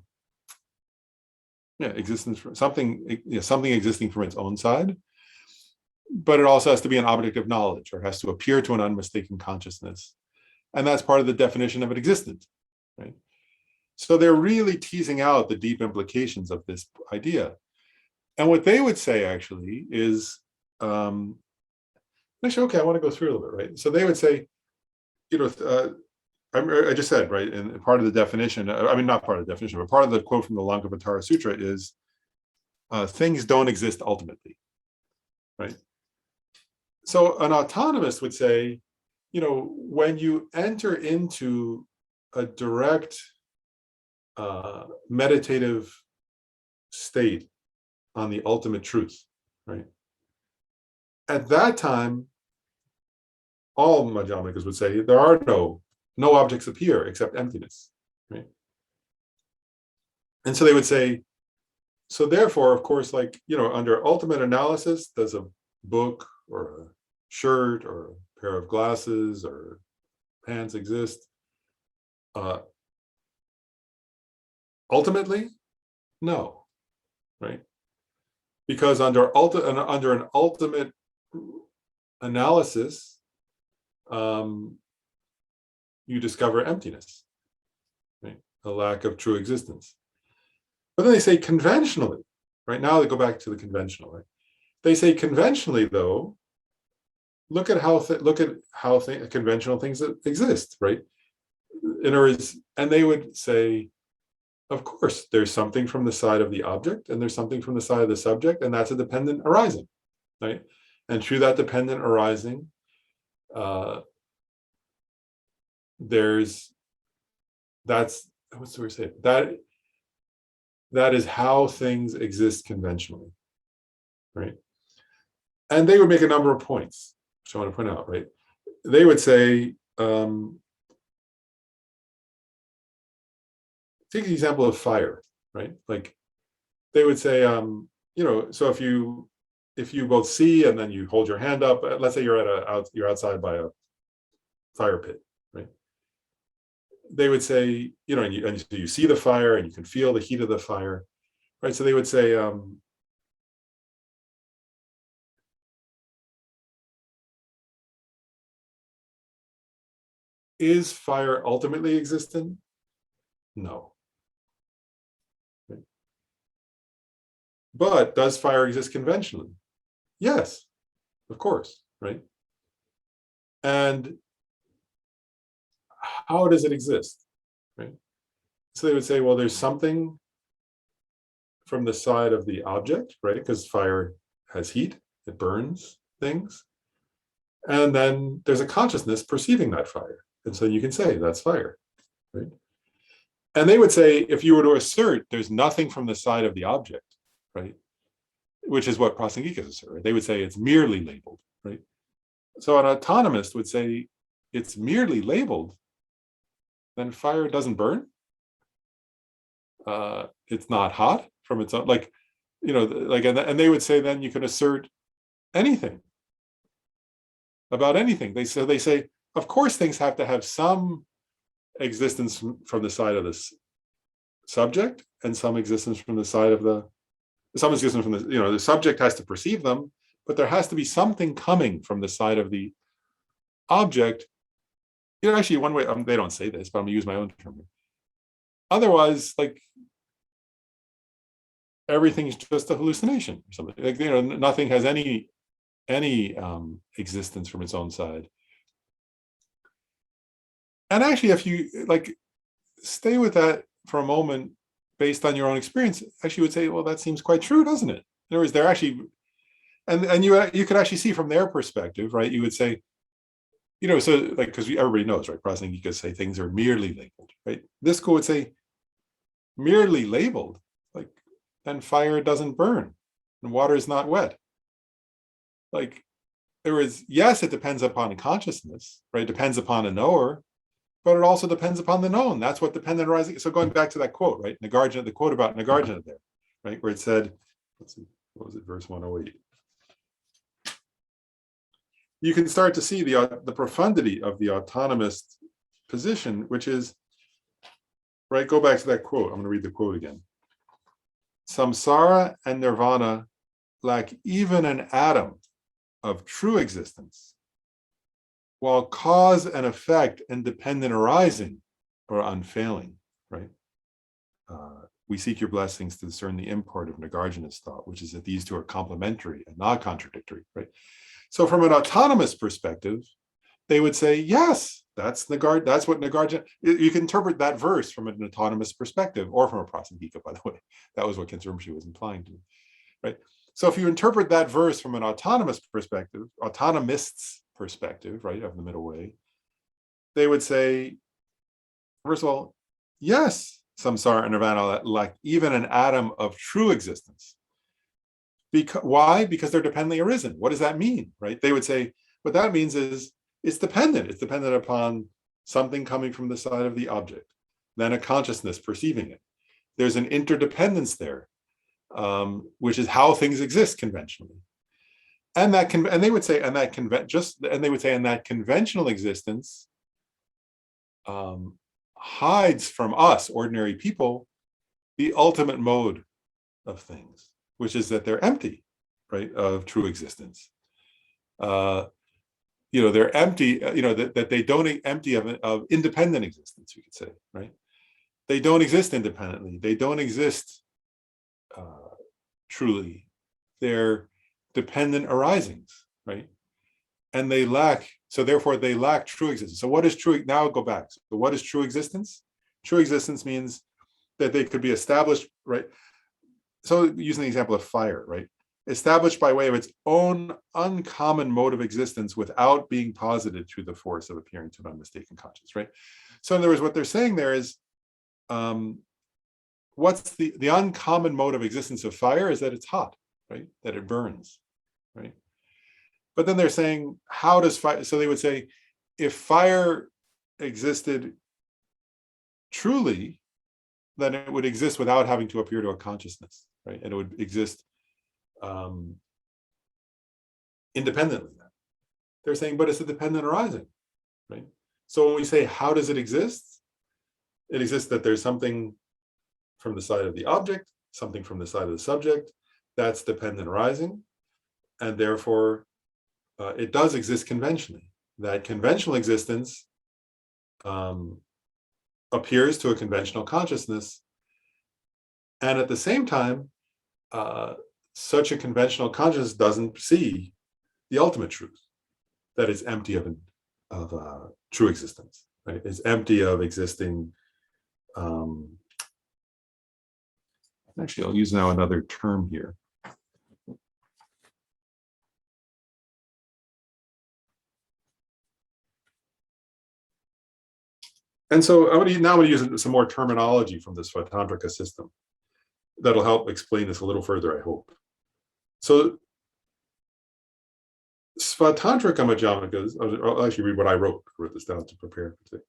Speaker 1: existence from something, something existing from its own side. But it also has to be an object of knowledge, or has to appear to an unmistaken consciousness. And that's part of the definition of an existent, right? So they're really teasing out the deep implications of this idea. And what they would say actually is, actually, okay, I want to go through a little bit, right? So they would say, I just said, right, and part of the definition, not part of the definition, but part of the quote from the Kavatara Sutra is, things don't exist ultimately, right? So an autonomist would say, when you enter into a direct meditative state on the ultimate truth, right? At that time, all Majamakas would say there are no objects appear except emptiness, right? And so they would say, so therefore, of course, under ultimate analysis, does a book or a shirt or a pair of glasses or pants exist? Ultimately, no, right? Because under an ultimate analysis, you discover emptiness, right? A lack of true existence. But then they say conventionally, right? Now they go back to the conventional, right? They say conventionally, though, look at how conventional things exist, right? In other words, and they would say, of course, there's something from the side of the object, and there's something from the side of the subject, and that's a dependent arising, right? And through that dependent arising, that is how things exist conventionally, right? And they would make a number of points, which I want to point out, right? They would say, take the example of fire, right? Like they would say, so if you both see and then you hold your hand up, let's say you're outside by a fire pit, right? They would say, and you see the fire and you can feel the heat of the fire, right? So they would say, is fire ultimately existent? No. Right? But does fire exist conventionally? Yes, of course, right? And how does it exist, right? So they would say, well, there's something from the side of the object, right? Because fire has heat, it burns things. And then there's a consciousness perceiving that fire. And so you can say that's fire, right? And they would say, if you were to assert there's nothing from the side of the object, right? Which is what Prasangikas assert, right? They would say it's merely labeled, right? So an autonomist would say it's merely labeled, then fire doesn't burn. It's not hot from its own, and they would say then you can assert anything about anything. They say, of course, things have to have some existence from the side of this subject and some existence from the side of the subject has to perceive them, but there has to be something coming from the side of the object. Actually, one way, they don't say this, but I'm gonna use my own term. Otherwise, everything's just a hallucination or something. Nothing has any existence from its own side. And actually, if you stay with that for a moment, based on your own experience, actually would say, well, that seems quite true, doesn't it? In other words, they're actually, and you could actually see from their perspective, right? You would say, because everybody knows, right? Prasangikas say things are merely labeled, right? This school would say, merely labeled, then fire doesn't burn, and water is not wet. Yes, it depends upon consciousness, right? It depends upon a knower, but it also depends upon the known. That's what dependent arising. So going back to that quote, right? Nagarjuna, the quote about Nagarjuna there, right? Where it said, let's see, what was it, verse 108? You can start to see the profundity of the autonomist position, which is, right, go back to that quote. I'm going to read the quote again. Samsara and nirvana lack even an atom of true existence, while cause and effect and dependent arising are unfailing, right? We seek your blessings to discern the import of Nagarjuna's thought, which is that these two are complementary and not contradictory, right? So from an autonomous perspective, they would say, yes, that's what Nagarjuna, you can interpret that verse from an autonomous perspective, or from a Prasangika, by the way. That was what Kintsurimshi was implying to me, right? So if you interpret that verse from an autonomous perspective, autonomist's perspective, right, of the middle way, they would say, first of all, yes, samsara and nirvana lack even an atom of true existence. Why? Because they're dependently arisen. What does that mean, right? They would say, what that means is it's dependent. It's dependent upon something coming from the side of the object, then a consciousness perceiving it. There's an interdependence there, which is how things exist conventionally. And that conventional existence hides from us, ordinary people, the ultimate mode of things, which is that they're empty, right, of true existence. They're empty, that they don't empty of independent existence, you could say, right? They don't exist independently. They don't exist truly. They're dependent arisings, right? And therefore they lack true existence. So what is true? Now I'll go back. So what is true existence? True existence means that they could be established, right? So using the example of fire, right? Established by way of its own uncommon mode of existence without being posited through the force of appearing to an unmistaken conscience, right? So in other words, what they're saying there is, what's the uncommon mode of existence of fire is that it's hot, right? That it burns, right? But then they're saying, how does fire, so they would say, if fire existed truly, then it would exist without having to appear to a consciousness, right? And it would exist independently. They're saying, but it's a dependent arising, right? So when we say, how does it exist? It exists that there's something from the side of the object, something from the side of the subject, that's dependent arising, and therefore it does exist conventionally. That conventional existence appears to a conventional consciousness, and at the same time, such a conventional consciousness doesn't see the ultimate truth, that is empty of true existence, right? It's empty of existing. Actually, I'll use now another term here. And so I'm going to use some more terminology from this Tantrica system that'll help explain this a little further, I hope. So Svatantrika Majamakas, I'll actually read what I wrote this down to prepare for today.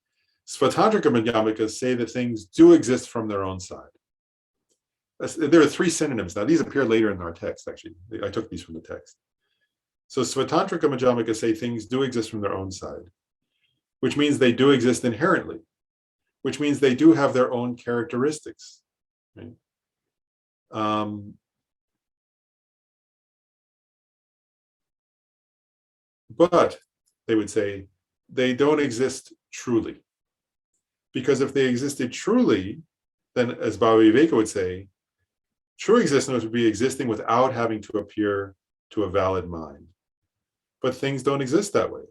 Speaker 1: Svatantrika Majamakas say that things do exist from their own side. There are three synonyms. Now, these appear later in our text, actually. I took these from the text. So Svatantrika Majamakas say things do exist from their own side, which means they do exist inherently, which means they do have their own characteristics, right? But they would say they don't exist truly. Because if they existed truly, then as Bhava Viveka would say, true existence would be existing without having to appear to a valid mind. But things don't exist that way.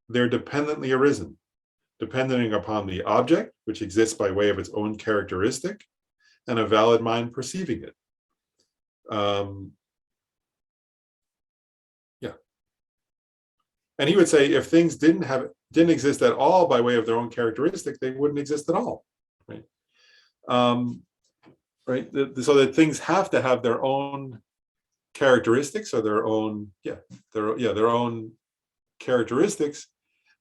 Speaker 1: They're dependently arisen, depending upon the object, which exists by way of its own characteristic, and a valid mind perceiving it. And he would say if things didn't exist at all by way of their own characteristic, they wouldn't exist at all, right? Right. So that things have to have their own characteristics, or their own characteristics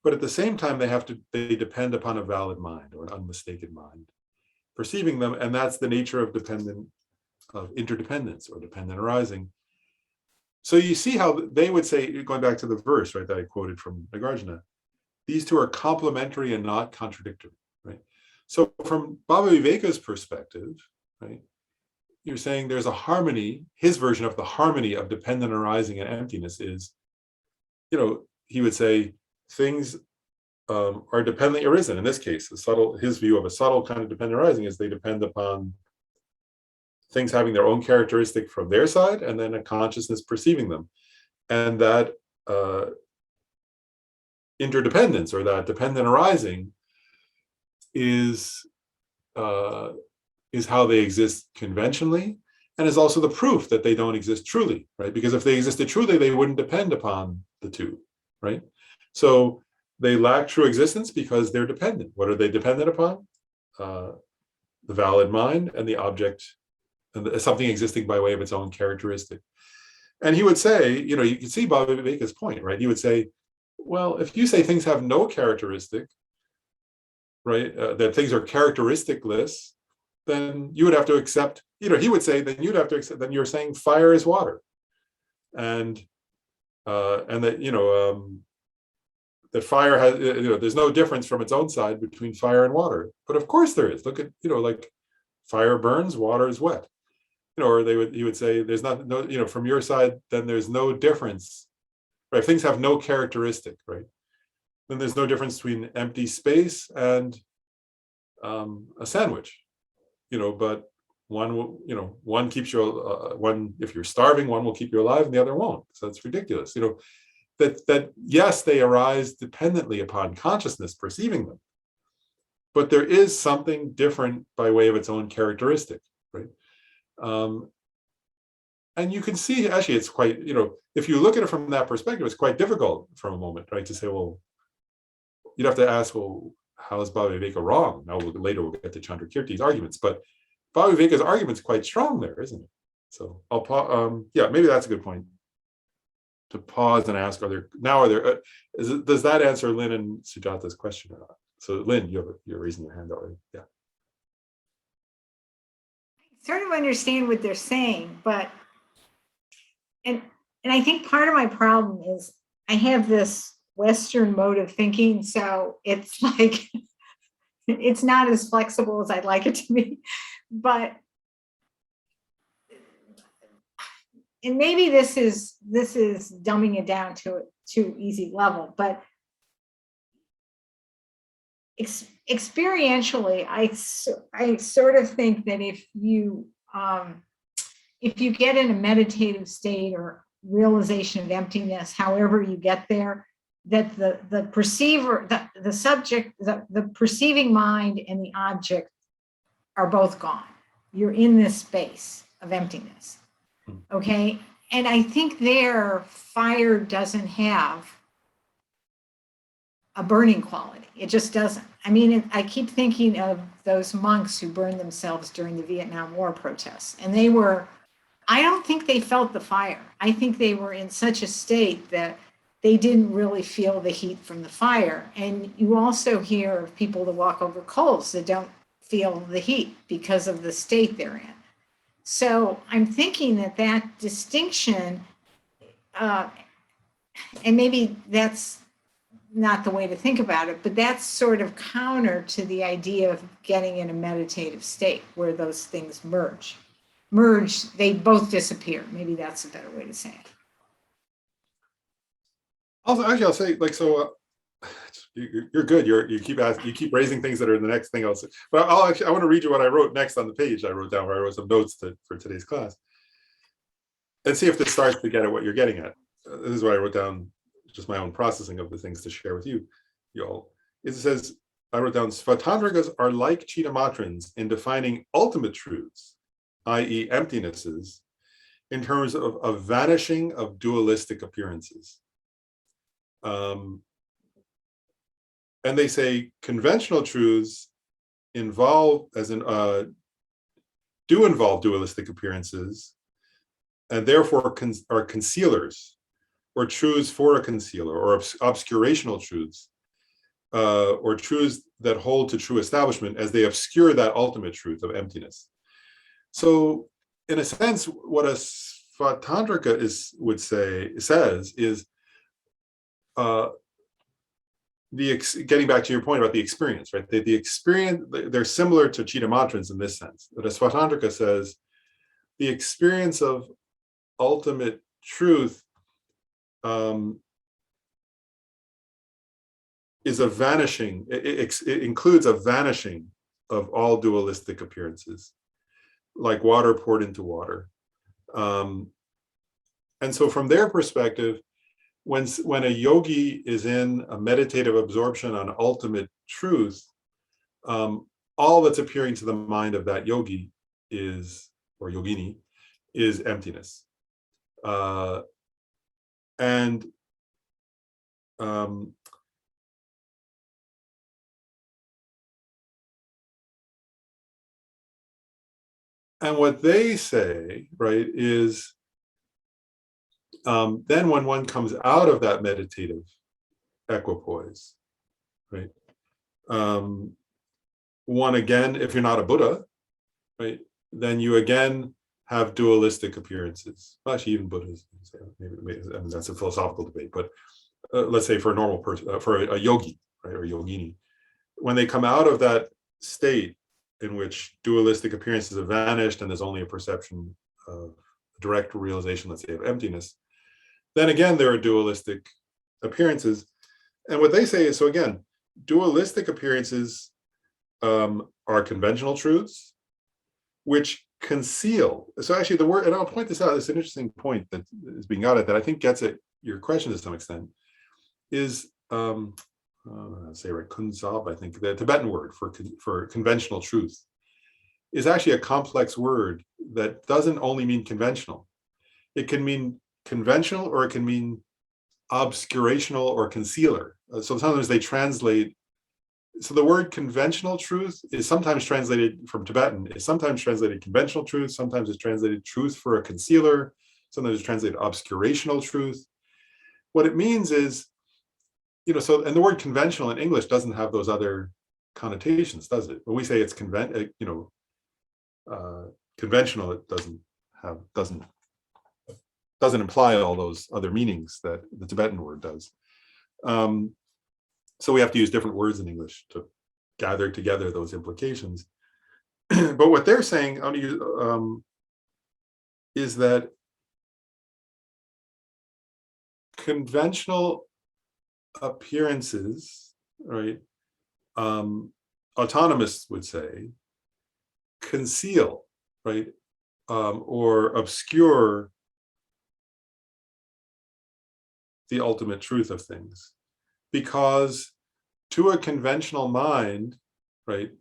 Speaker 1: but at the same time, they depend upon a valid mind or an unmistaken mind, perceiving them, and that's the nature of interdependence or dependent arising. So you see how they would say, going back to the verse, right, that I quoted from Nagarjuna, these two are complementary and not contradictory, right? So from Baba Viveka's perspective, right, you're saying there's a harmony. His version of the harmony of dependent arising and emptiness is, he would say things are dependently arisen. In this case, his view of a subtle kind of dependent arising is they depend upon things having their own characteristic from their side, and then a consciousness perceiving them. And that interdependence or that dependent arising is how they exist conventionally, and is also the proof that they don't exist truly, right? Because if they existed truly, they wouldn't depend upon the two, right? So they lack true existence because they're dependent. What are they dependent upon? The valid mind and the object, and something existing by way of its own characteristic. And he would say, you can see Baba Viveka's point, right? He would say, well, if you say things have no characteristic, right, that things are characteristicless, then you would have to accept, he would say, then you'd have to accept, then you're saying fire is water. And that, that fire has, there's no difference from its own side between fire and water. But of course there is. Look at, like fire burns, water is wet. Or he would say, there's no, from your side, then there's no difference, right? If things have no characteristic, right? Then there's no difference between empty space and a sandwich, but one will, one keeps you, one, if you're starving, one will keep you alive and the other won't. So it's ridiculous, that yes, they arise dependently upon consciousness perceiving them, but there is something different by way of its own characteristic, right? And you can see, actually, it's quite, if you look at it from that perspective, it's quite difficult for a moment, right? To say, well, you'd have to ask, well, how is Baba Viveka wrong? Now, later we'll get to Chandrakirti's arguments, but Baba Viveka's argument's quite strong there, isn't it? So I'll pause. Yeah, maybe that's a good point to pause and ask, does that answer Lynn and Sujata's question or not? So Lynn, you're raising your hand already. Yeah.
Speaker 2: Sort of understand what they're saying, but and I think part of my problem is I have this Western mode of thinking, so it's like it's not as flexible as I'd like it to be. But and maybe this is dumbing it down to a too easy level, but experientially, I sort of think that if you get in a meditative state or realization of emptiness, however you get there, that the perceiver, the subject, the perceiving mind and the object are both gone. You're in this space of emptiness, okay? And I think there, fire doesn't have a burning quality. It just doesn't. I mean, I keep thinking of those monks who burned themselves during the Vietnam War protests. And I don't think they felt the fire. I think they were in such a state that they didn't really feel the heat from the fire. And you also hear of people that walk over coals that don't feel the heat because of the state they're in. So I'm thinking that distinction, and maybe that's not the way to think about it, but that's sort of counter to the idea of getting in a meditative state where those things merge, they both disappear. Maybe that's a better way to say it.
Speaker 1: Also, actually, I'll say, like, so you're good. You keep raising things that are the next thing else. But I want to read you what I wrote next on the page. I wrote down where I wrote some notes for today's class, and see if this starts to get at what you're getting at. This is what I wrote down, just my own processing of the things to share with you all. It says, I wrote down, Svatantrikas are like Chittamatrins in defining ultimate truths, i.e. emptinesses, in terms of a vanishing of dualistic appearances. And they say conventional truths do involve dualistic appearances, and therefore are concealers, or truths for a concealer, or obscurational truths, or truths that hold to true establishment as they obscure that ultimate truth of emptiness. So in a sense, what a Tantrica says is getting back to your point about the experience, right? The experience, they're similar to Chitta Mantras in this sense, that a Svatantrika says the experience of ultimate truth is a vanishing, it includes a vanishing of all dualistic appearances, like water poured into water. And so from their perspective, when a yogi is in a meditative absorption on ultimate truth, all that's appearing to the mind of that yogi is, or yogini, is emptiness. And what they say, right, is then when one comes out of that meditative equipoise, right, one again, if you're not a Buddha, right, then you again have dualistic appearances. Well, actually, even Buddhas, maybe, I mean, that's a philosophical debate, but let's say for a normal person, for a yogi, right, or yogini, when they come out of that state in which dualistic appearances have vanished and there's only a perception of direct realization, let's say, of emptiness, then again, there are dualistic appearances. And what they say is, so again, dualistic appearances are conventional truths, which conceal. So actually the word, and I'll point this out, it's an interesting point that is being got at that I think gets at your question to some extent, is, say right, kunzab, I think, the Tibetan word for conventional truth is actually a complex word that doesn't only mean conventional. It can mean conventional, or it can mean obscurational or concealer. So sometimes they translate, so the word conventional truth is sometimes translated from Tibetan, is sometimes translated conventional truth, sometimes it's translated truth for a concealer, sometimes it's translated obscurational truth. What it means is, you know, so, and the word conventional in English doesn't have those other connotations, does it? When we say it's conventional, it doesn't imply all those other meanings that the Tibetan word does. So we have to use different words in English to gather together those implications. But what they're saying is that conventional appearances, right, autonomists would say, conceal, right, or obscure the ultimate truth of things, because to a conventional mind, right,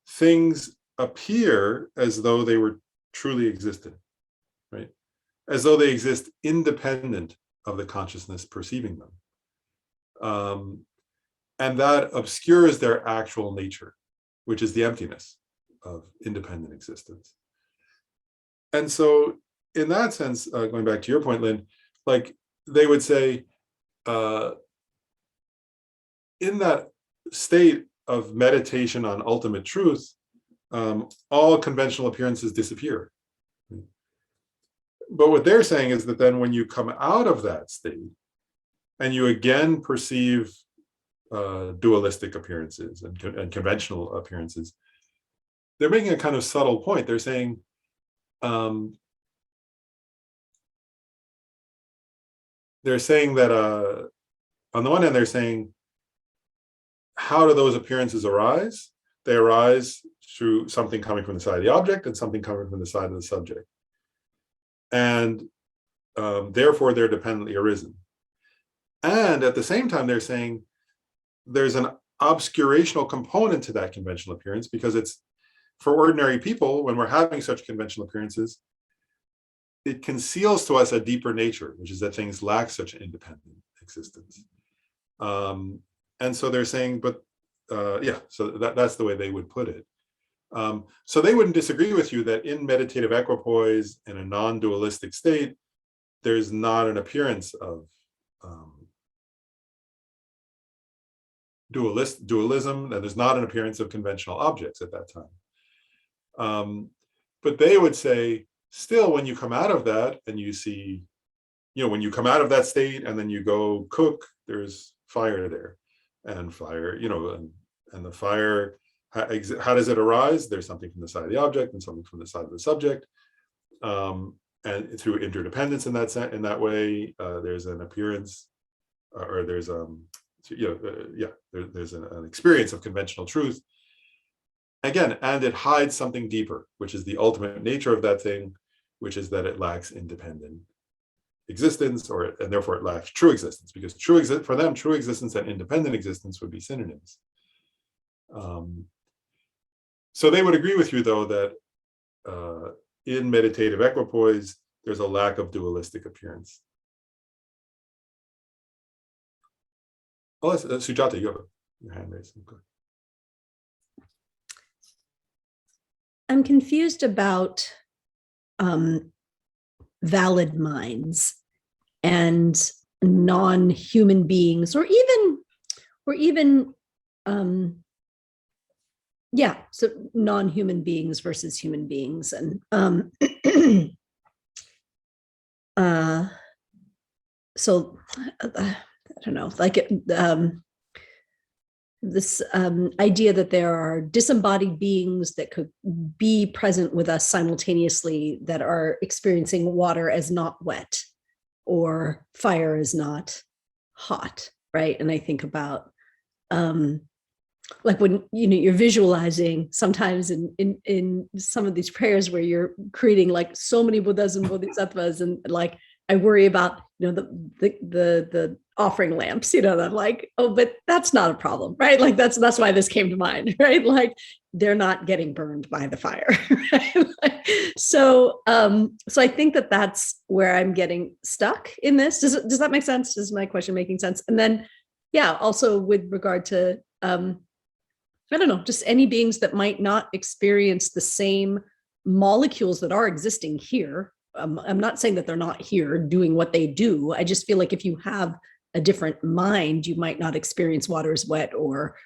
Speaker 1: things appear as though they were truly existent, right, as though they exist independent of the consciousness perceiving them. And that obscures their actual nature, which is the emptiness of independent existence. And so in that sense, going back to your point, Lynn, like they would say, in that state of meditation on ultimate truth, all conventional appearances disappear. But what they're saying is that then when you come out of that state and you again perceive dualistic appearances and conventional appearances, they're making a kind of subtle point. They're saying, that on the one hand, they're saying, how do those appearances arise? They arise through something coming from the side of the object and something coming from the side of the subject. And therefore, they're dependently arisen. And at the same time, they're saying there's an obscurational component to that conventional appearance, because it's, for ordinary people, when we're having such conventional appearances, it conceals to us a deeper nature, which is that things lack such an independent existence. And so they're saying, but yeah, so that's the way they would put it. So they wouldn't disagree with you that in meditative equipoise, in a non-dualistic state, there's not an appearance of dualism, and there's not an appearance of conventional objects at that time. But they would say, still, when you come out of that and you see, when you come out of that state and then you go cook, there's fire there, and fire, and the fire, how does it arise? There's something from the side of the object and something from the side of the subject, and through interdependence in that way, there's an appearance, or there's there's an experience of conventional truth. Again, and it hides something deeper, which is the ultimate nature of that thing, which is that it lacks independent existence, and therefore it lacks true existence, because for them, true existence and independent existence would be synonyms. So they would agree with you, though, that in meditative equipoise, there's a lack of dualistic appearance. Oh, Sujata, you have your hand raised. Okay.
Speaker 4: I'm confused about valid minds and non-human beings, or even so non-human beings versus human beings, and so I don't know, like this idea that there are disembodied beings that could be present with us simultaneously, that are experiencing water as not wet or fire as not hot, right? And I think about like when you're visualizing sometimes in some of these prayers where you're creating like so many Buddhas and Bodhisattvas, and like I worry about the offering lamps, that I'm like, oh, but that's not a problem, right? Like that's why this came to mind, right? Like they're not getting burned by the fire, right? So I think that's where I'm getting stuck in this. Does that make sense? Is my question making sense? And then, also with regard to I don't know, just any beings that might not experience the same molecules that are existing here. I'm not saying that they're not here doing what they do. I just feel like if you have a different mind, you might not experience water as wet, or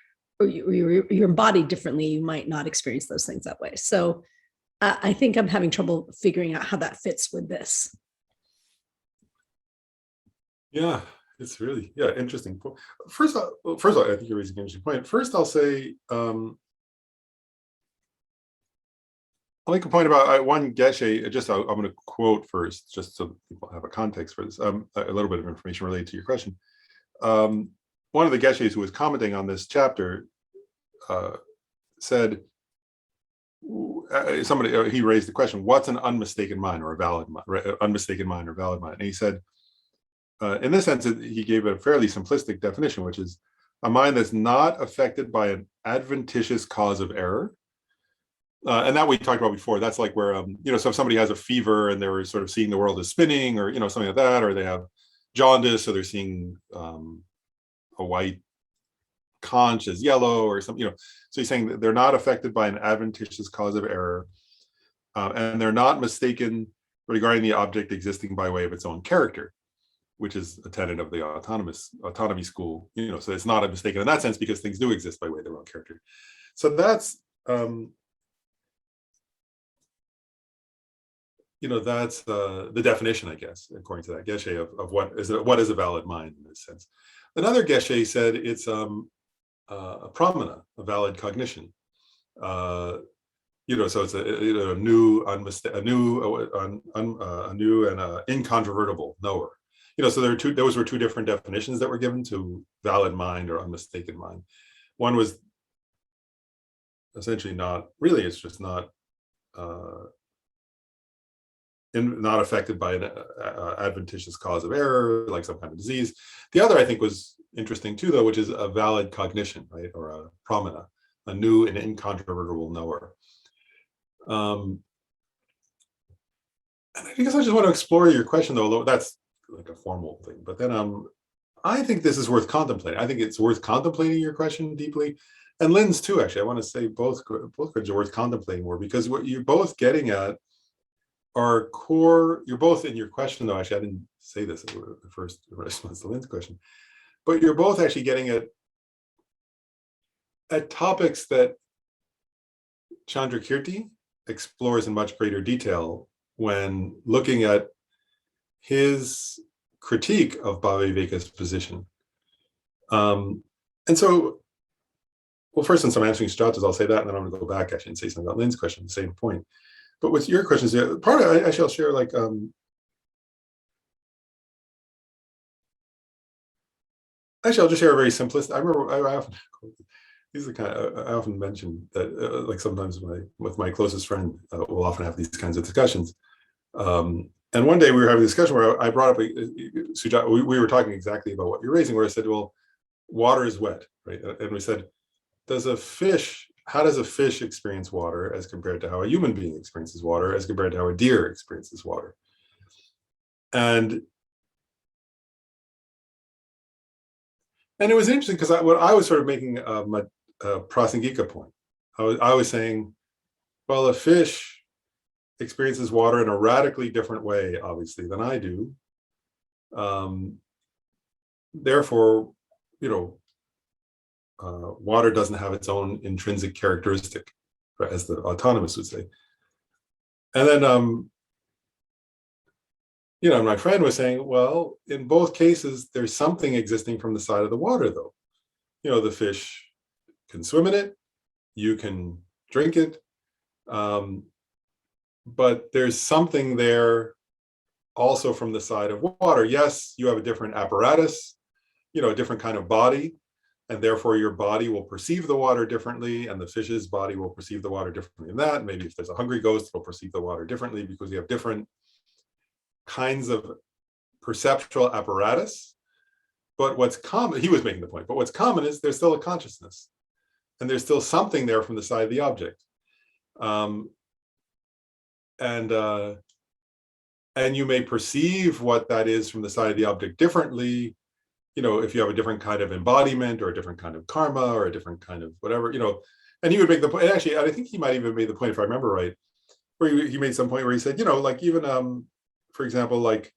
Speaker 4: you're embodied differently. You might not experience those things that way. So I think I'm having trouble figuring out how that fits with this.
Speaker 1: Yeah, it's really, interesting. First of all, I think you're raising an interesting point. First, I'll say, I'll make a point about one geshe. I'm going to quote first, just so people have a context for this, a little bit of information related to your question. One of the geshes who was commenting on this chapter said, he raised the question, what's an unmistaken mind or a valid mind, unmistaken mind or valid mind? And he said, in this sense, he gave a fairly simplistic definition, which is a mind that's not affected by an adventitious cause of error. And that we talked about before. That's like where, so if somebody has a fever and they're sort of seeing the world as spinning, or, something like that, or they have jaundice, so they're seeing a white conch as yellow or something, So he's saying that they're not affected by an adventitious cause of error, and they're not mistaken regarding the object existing by way of its own character, which is a tenet of the autonomy school, so it's not a mistaken in that sense, because things do exist by way of their own character. So that's, that's the definition, I guess, according to that geshe of what is a valid mind in this sense. Another geshe said it's a pramana, a valid cognition. So it's a new and incontrovertible knower. So those were two different definitions that were given to valid mind or unmistaken mind. One was essentially not really; it's just not. Not affected by an adventitious cause of error, like some kind of disease. The other, I think, was interesting too, though, which is a valid cognition, right, or a pramana, a new and incontrovertible knower. And I guess I just want to explore your question, though, although that's like a formal thing. But then I think this is worth contemplating. I think it's worth contemplating your question deeply. And Lynn's too, actually. I want to say both questions are worth contemplating more, because what you're both getting at are core, you're both in your question, though, actually, I didn't say this in the first response to Lynn's question, but you're both actually getting at at topics that Chandrakirti explores in much greater detail when looking at his critique of Bhaviveka's position. And so, well, first, since I'm answering Sujatas, I'll say that, and then I'm going to go back actually and say something about Lynn's question, the same point. But with your questions, part of it, actually, I'll share like, actually, I'll just share a very simplest. I remember I often, these are kind of, I often mention that like sometimes with my closest friend, we'll often have these kinds of discussions. And one day we were having a discussion where I brought up, Sujata, we were talking exactly about what you're raising, where I said, well, water is wet, right? And we said, how does a fish experience water as compared to how a human being experiences water, as compared to how a deer experiences water? And it was interesting because I was sort of making my Prasangika point. I was saying, well, a fish experiences water in a radically different way, obviously, than I do. Therefore, water doesn't have its own intrinsic characteristic, right, as the autonomists would say. And then, my friend was saying, well, in both cases, there's something existing from the side of the water, though. The fish can swim in it, you can drink it, but there's something there also from the side of water. Yes, you have a different apparatus, a different kind of body, and therefore your body will perceive the water differently, and the fish's body will perceive the water differently than that. Maybe if there's a hungry ghost, it'll perceive the water differently because you have different kinds of perceptual apparatus. But what's common, he was making the point, but what's common is there's still a consciousness, and there's still something there from the side of the object. And you may perceive what that is from the side of the object differently, if you have a different kind of embodiment or a different kind of karma or a different kind of whatever, and he would make the point, and actually, I think he might even made the point, if I remember right, where he made some point where he said, like even, for example, like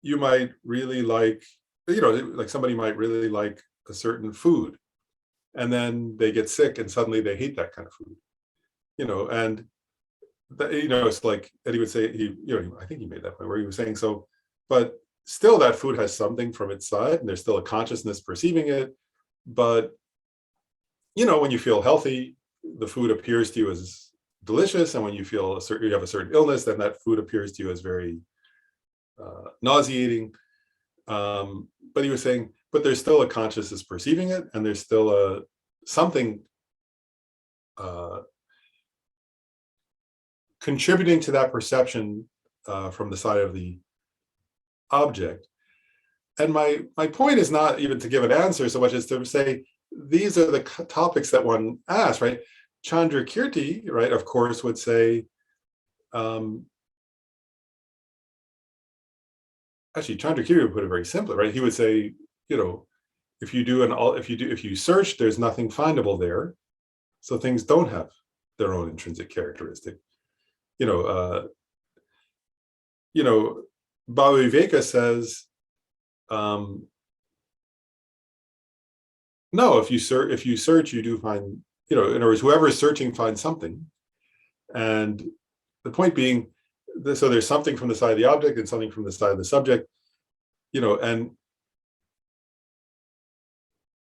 Speaker 1: you might really like, like somebody might really like a certain food, and then they get sick and suddenly they hate that kind of food, and it's like, and he would say, I think he made that point where he was saying, so, but still that food has something from its side, and there's still a consciousness perceiving it. But, when you feel healthy, the food appears to you as delicious. And when you feel you have a certain illness, then that food appears to you as very nauseating. But he was saying, but there's still a consciousness perceiving it, and there's still something contributing to that perception from the side of the object. And my point is not even to give an answer so much as to say, these are the topics that one asks, right? Chandrakirti, right, of course, would say, actually, Chandrakirti would put it very simply, right? He would say, if you search, there's nothing findable there. So things don't have their own intrinsic characteristic. Bhaviveka says, no, if you search, you do find, in other words, whoever is searching finds something. And the point being, so there's something from the side of the object and something from the side of the subject, and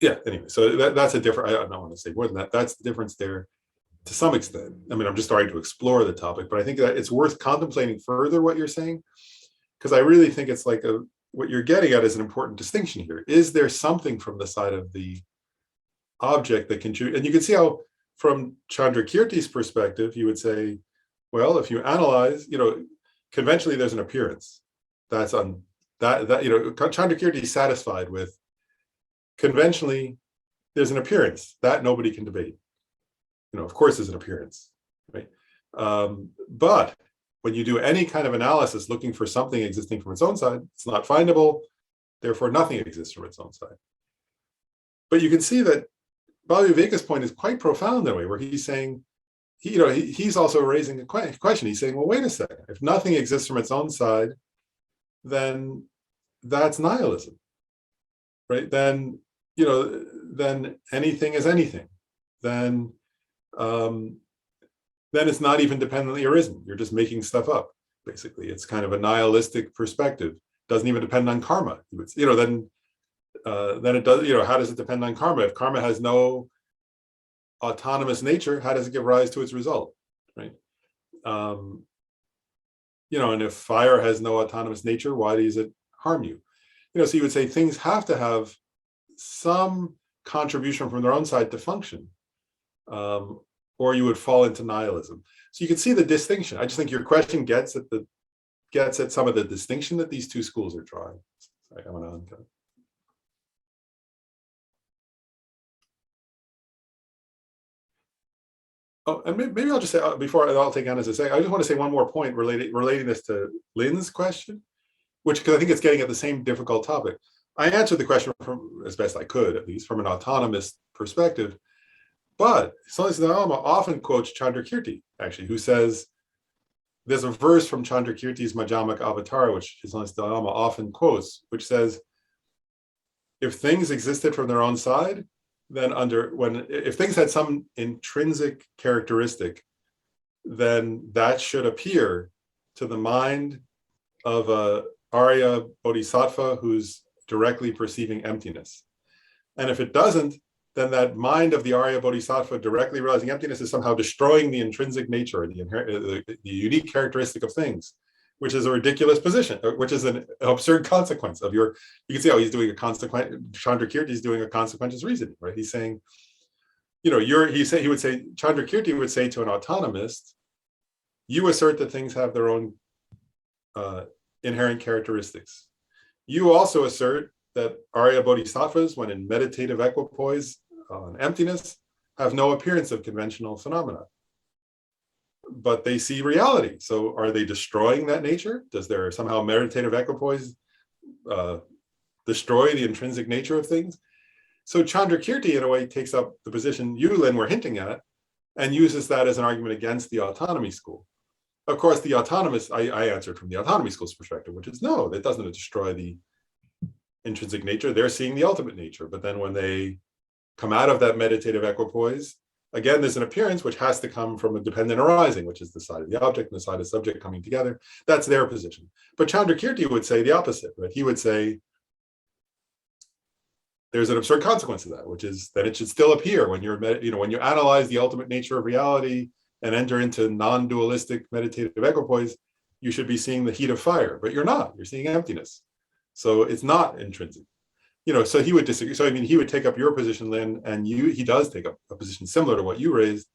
Speaker 1: yeah, anyway, so that's a different, I don't want to say more than that. That's the difference there to some extent. I mean, I'm just starting to explore the topic, but I think that it's worth contemplating further what you're saying, because I really think it's like what you're getting at is an important distinction here. Is there something from the side of the object that contribute? And you can see how, from Chandrakirti's perspective, he would say, well, if you analyze, conventionally there's an appearance. That's on that Chandrakirti is satisfied with, conventionally there's an appearance that nobody can debate. Of course there's an appearance, right? But when you do any kind of analysis looking for something existing from its own side, it's not findable, therefore nothing exists from its own side. But you can see that Bhaviveka's point is quite profound that way, where he's saying, he's also raising a question. He's saying, well, wait a second, if nothing exists from its own side, then that's nihilism, right? Then anything is anything. then it's not even dependently arisen. You're just making stuff up, basically. It's kind of a nihilistic perspective. Doesn't even depend on karma. Then it does. How does it depend on karma? If karma has no autonomous nature, how does it give rise to its result, right? And if fire has no autonomous nature, why does it harm you? So you would say things have to have some contribution from their own side to function, or you would fall into nihilism. So you can see the distinction. I just think your question gets at some of the distinction that these two schools are drawing. Sorry, I'm gonna uncut. Oh, and maybe I'll just say, before I'll take Anna to say, I just want to say one more point relating this to Lynn's question, because I think it's getting at the same difficult topic. I answered the question from, as best I could, at least from an autonomous perspective, but Salis Dharma often quotes Chandrakirti, actually, who says, there's a verse from Chandrakirti's Majamaca Kavatara, which Salis Dharma often quotes, which says, if things existed from their own side, then if things had some intrinsic characteristic, then that should appear to the mind of a Arya Bodhisattva who's directly perceiving emptiness. And if it doesn't, then that mind of the Arya Bodhisattva directly realizing emptiness is somehow destroying the intrinsic nature, the unique characteristic of things, which is a ridiculous position, which is an absurd consequence of you can see how he's doing Chandrakirti is doing a consequentialist reasoning, right? He's saying, Chandrakirti would say to an autonomist, you assert that things have their own inherent characteristics. You also assert that Arya Bodhisattvas, when in meditative equipoise on emptiness, have no appearance of conventional phenomena. But they see reality. So are they destroying that nature? Does their somehow meditative equipoise destroy the intrinsic nature of things? So Chandrakirti, in a way, takes up the position you, Lynn, were hinting at, and uses that as an argument against the autonomy school. Of course, the autonomous, I answered from the autonomy school's perspective, which is no, that doesn't destroy the intrinsic nature. They're seeing the ultimate nature. But then when they come out of that meditative equipoise, again, there's an appearance which has to come from a dependent arising, which is the side of the object and the side of the subject coming together. That's their position. But Chandrakirti would say the opposite, right? He would say there's an absurd consequence of that, which is that it should still appear when when you analyze the ultimate nature of reality and enter into non-dualistic meditative equipoise, you should be seeing the heat of fire, but you're not. You're seeing emptiness. So it's not intrinsic. So he would disagree. So he would take up your position, Lynn, and he does take up a position similar to what you raised,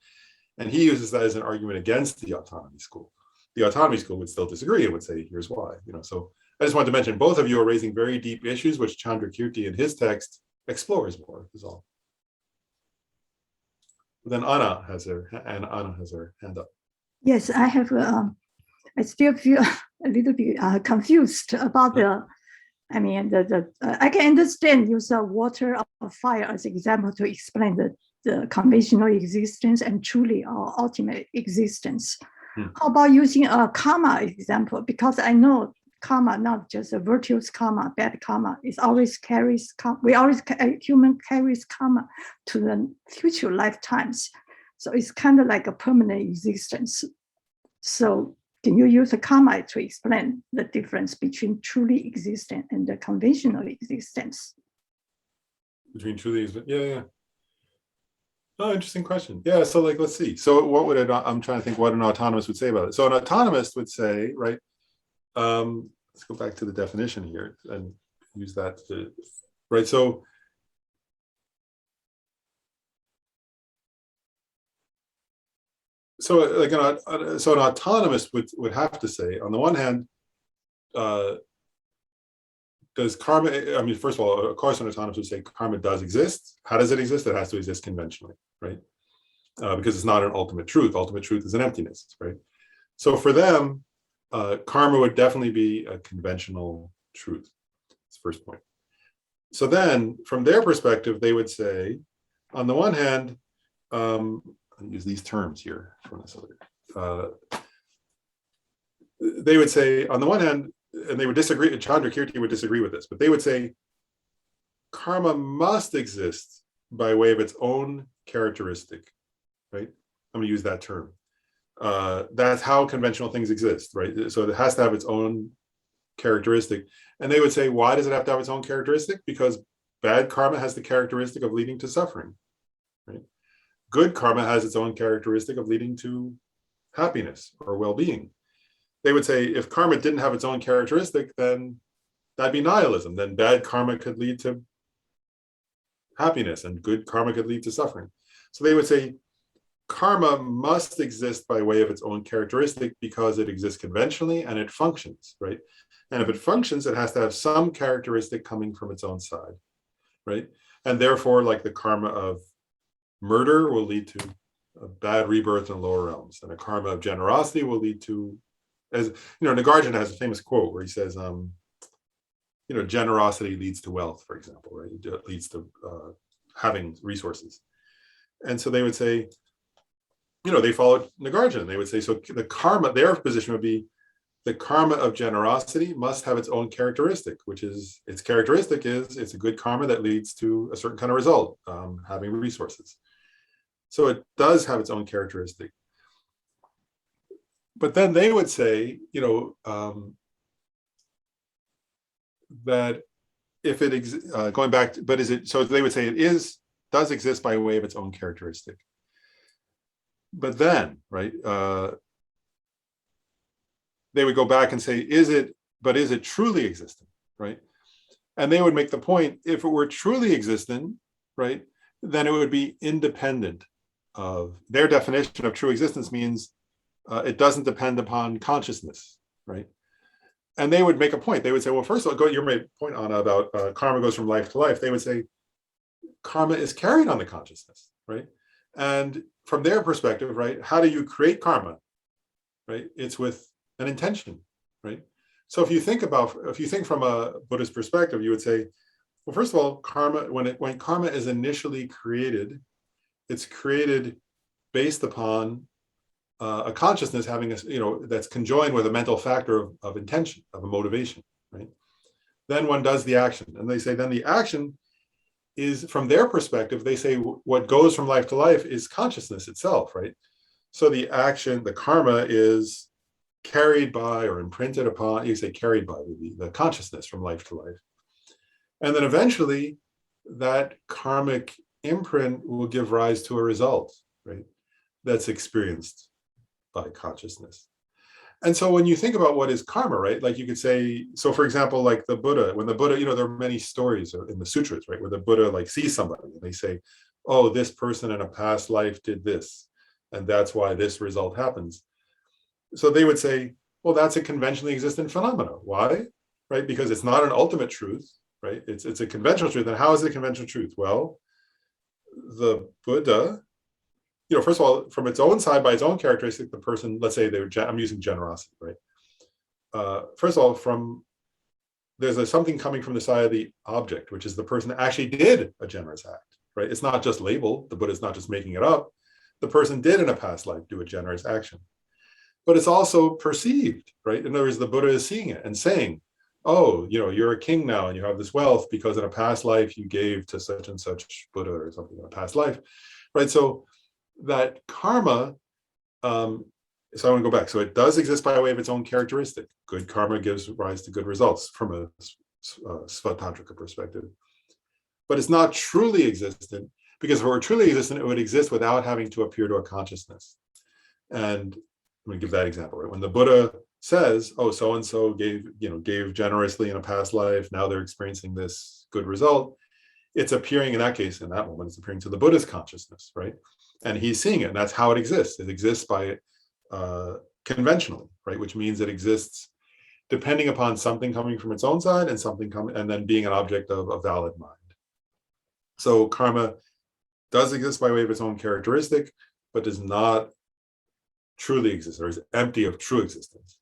Speaker 1: and he uses that as an argument against the autonomy school. The autonomy school would still disagree and would say, here's why. So I just wanted to mention both of you are raising very deep issues, which Chandrakirti in his text explores more, is all. Then Anna has her hand up.
Speaker 5: Yes, I have. I still feel a little bit confused about I can understand use of water or fire as an example to explain the conventional existence and truly our ultimate existence. How about using a karma example? Because I know karma, not just a virtuous karma, bad karma, it always carries, human carries karma to the future lifetimes. So it's kind of like a permanent existence. So can you use a karma to explain the difference between truly existent and the conventional existence?
Speaker 1: Between truly existent, yeah. Oh, interesting question. Yeah, so let's see. So what would I'm trying to think what an autonomous would say about it. So an autonomist would say, right, let's go back to the definition here and use that right, so an autonomist would have to say, on the one hand, does karma, first of all, of course, an autonomist would say karma does exist. How does it exist? It has to exist conventionally, right? Because it's not an ultimate truth. Ultimate truth is an emptiness, right? So for them, karma would definitely be a conventional truth. That's the first point. So then, from their perspective, they would say, on the one hand, I'll use these terms here from this other. They would say, on the one hand, and they would disagree, Chandrakirti would disagree with this, but they would say karma must exist by way of its own characteristic, right? I'm going to use that term. That's how conventional things exist, right? So it has to have its own characteristic. And they would say, why does it have to have its own characteristic? Because bad karma has the characteristic of leading to suffering, right? Good karma has its own characteristic of leading to happiness or well-being. They would say if karma didn't have its own characteristic, then that'd be nihilism. Then bad karma could lead to happiness and good karma could lead to suffering. So they would say karma must exist by way of its own characteristic because it exists conventionally and it functions, right? And if it functions, it has to have some characteristic coming from its own side, right? And therefore, like the karma of murder will lead to a bad rebirth in lower realms, and a karma of generosity will lead to, as you know, Nagarjuna has a famous quote where he says, you know, generosity leads to wealth, for example, right? It leads to having resources. And so they would say, you know, they followed Nagarjuna. They would say, so the karma, their position would be the karma of generosity must have its own characteristic, which is, its characteristic is it's a good karma that leads to a certain kind of result, having resources. So it does have its own characteristic. But then they would say, you know, that if it going back to, but is it, so they would say it does exist by way of its own characteristic. But then, right, they would go back and say, is it truly existent, right? And they would make the point, if it were truly existent, right, then it would be independent of, their definition of true existence means it doesn't depend upon consciousness, right? And they would make a point. They would say, well, first of all, your point on about karma goes from life to life. They would say karma is carried on the consciousness, right? And from their perspective, right, how do you create karma, right? It's with an intention, right? So if you think from a Buddhist perspective, you would say, well, first of all, karma, when karma is initially created, it's created based upon a consciousness having a, you know, that's conjoined with a mental factor of intention, of a motivation, right? Then one does the action, and they say then the action is, from their perspective, they say what goes from life to life is consciousness itself, right? So the action, the karma, is carried by or imprinted upon, you say carried by the consciousness from life to life. And then eventually that karmic imprint will give rise to a result, right? That's experienced by consciousness. And so when you think about what is karma, right? Like you could say, so for example, like the Buddha, when the Buddha, you know, there are many stories in the sutras, right? Where the Buddha like sees somebody and they say, oh, this person in a past life did this, and that's why this result happens. So they would say, well, that's a conventionally existent phenomena. Why? Right? Because it's not an ultimate truth, right? It's a conventional truth. And how is it a conventional truth? Well, the Buddha, you know, first of all, from its own side, by its own characteristic, the person, let's say I'm using generosity, right? First of all, there's something coming from the side of the object, which is the person that actually did a generous act, right? It's not just labeled. The Buddha's not just making it up. The person did in a past life do a generous action. But it's also perceived, right? In other words, the Buddha is seeing it and saying, oh, you know, you're a king now and you have this wealth because in a past life you gave to such and such Buddha or something in a past life, right? So that karma, so I want to go back. So it does exist by way of its own characteristic. Good karma gives rise to good results from a Tantrica perspective. But it's not truly existent, because if it were truly existent, it would exist without having to appear to a consciousness. And let me give that example, right? When the Buddha says, oh, so-and-so gave generously in a past life, now they're experiencing this good result, it's appearing, in that case, in that moment, it's appearing to the Buddha's consciousness, right? And he's seeing it, and that's how it exists. It exists by conventionally, right? Which means it exists depending upon something coming from its own side and something coming, and then being an object of a valid mind. So karma does exist by way of its own characteristic, but does not truly exist, or is empty of true existence.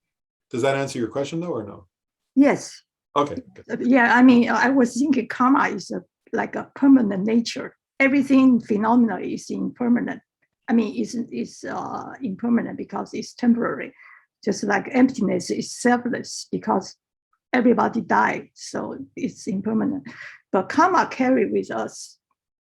Speaker 1: Does that answer your question though, or no?
Speaker 5: Yes.
Speaker 1: Okay.
Speaker 5: Yeah, I mean, I was thinking karma is like a permanent nature. Everything phenomena is impermanent. I mean, it's impermanent because it's temporary. Just like emptiness is selfless because everybody died, so it's impermanent. But karma carry with us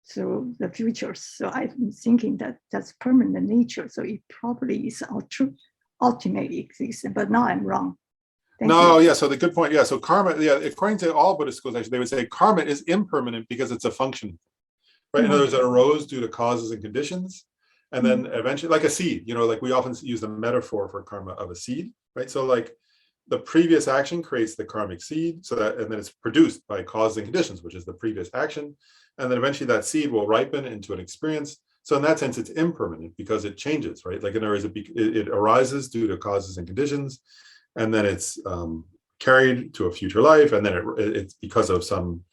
Speaker 5: through the future. So I'm thinking that that's permanent nature. So it probably is our true ultimate existence. But now I'm wrong. Thank
Speaker 1: No,
Speaker 5: you.
Speaker 1: yeah. So the good point. Yeah. So karma, yeah, according to all Buddhist schools, actually, they would say karma is impermanent because it's a function, right? In other words, it arose due to causes and conditions. And then eventually, like a seed, like we often use the metaphor for karma of a seed, right? So like the previous action creates the karmic seed, and then it's produced by causes and conditions, which is the previous action. And then eventually that seed will ripen into an experience. So in that sense, it's impermanent because it changes, right? Like in other words, it arises due to causes and conditions, and then it's carried to a future life, and then it's because of some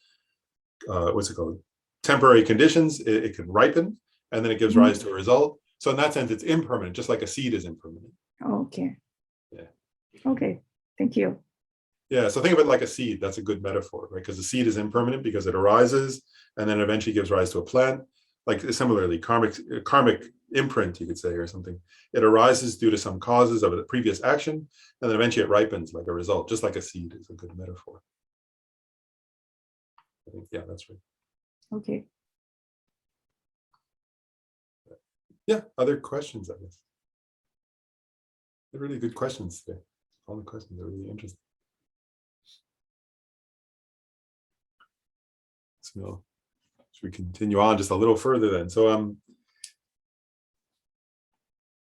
Speaker 1: what's it called, temporary conditions, it can ripen, and then it gives rise to a result. So in that sense, it's impermanent, just like a seed is impermanent.
Speaker 5: Okay.
Speaker 1: Yeah.
Speaker 5: Okay. Thank you.
Speaker 1: Yeah. So think of it like a seed. That's a good metaphor, right? Because the seed is impermanent because it arises and then eventually gives rise to a plant. Like similarly, karmic imprint, you could say, or something. It arises due to some causes of a previous action, and then eventually it ripens like a result, just like a seed is a good metaphor. I think, yeah, that's right.
Speaker 5: Okay.
Speaker 1: Yeah, other questions, I guess. They're really good questions today. All the questions are really interesting. So should we continue on just a little further then? So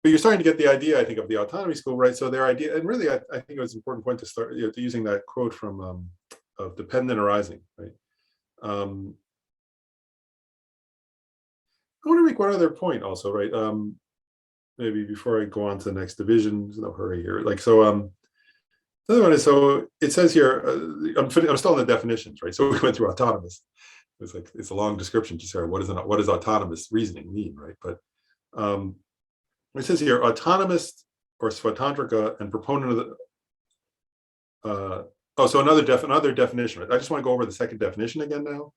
Speaker 1: but you're starting to get the idea, I think, of the autonomy school, right? So their idea, and really, I think it was an important point to start using that quote from of dependent arising, right? I want to make one other point also, right? Maybe before I go on to the next division, there's no hurry here. Like, so the other one is, so it says here, I'm still in the definitions, right? So we went through autonomous. It's a long description to say what does autonomous reasoning mean, right? But it says here, autonomist or Tantrica and proponent of the so another definition, right? I just want to go over the second definition again now.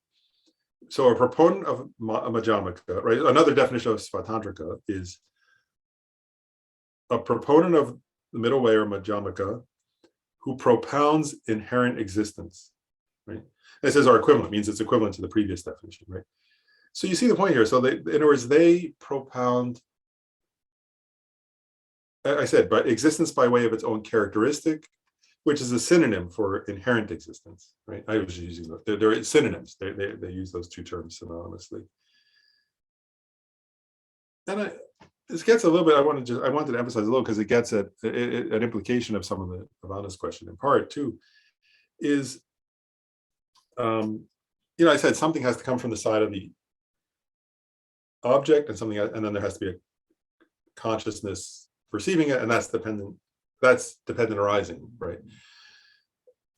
Speaker 1: So a proponent of Majamaca, right? Another definition of Tantrica is a proponent of the middle way or Majamaca who propounds inherent existence, right? It says our equivalent, means it's equivalent to the previous definition, right? So you see the point here. So in other words, they propound, I said, but existence by way of its own characteristic, which is a synonym for inherent existence, right? I was using them. They're synonyms. They use those two terms synonymously. And this gets a little bit, I wanted to emphasize a little because it gets at an implication of some of the Anna's question in part too, is, I said something has to come from the side of the object and then there has to be a consciousness perceiving it, and that's dependent arising, right?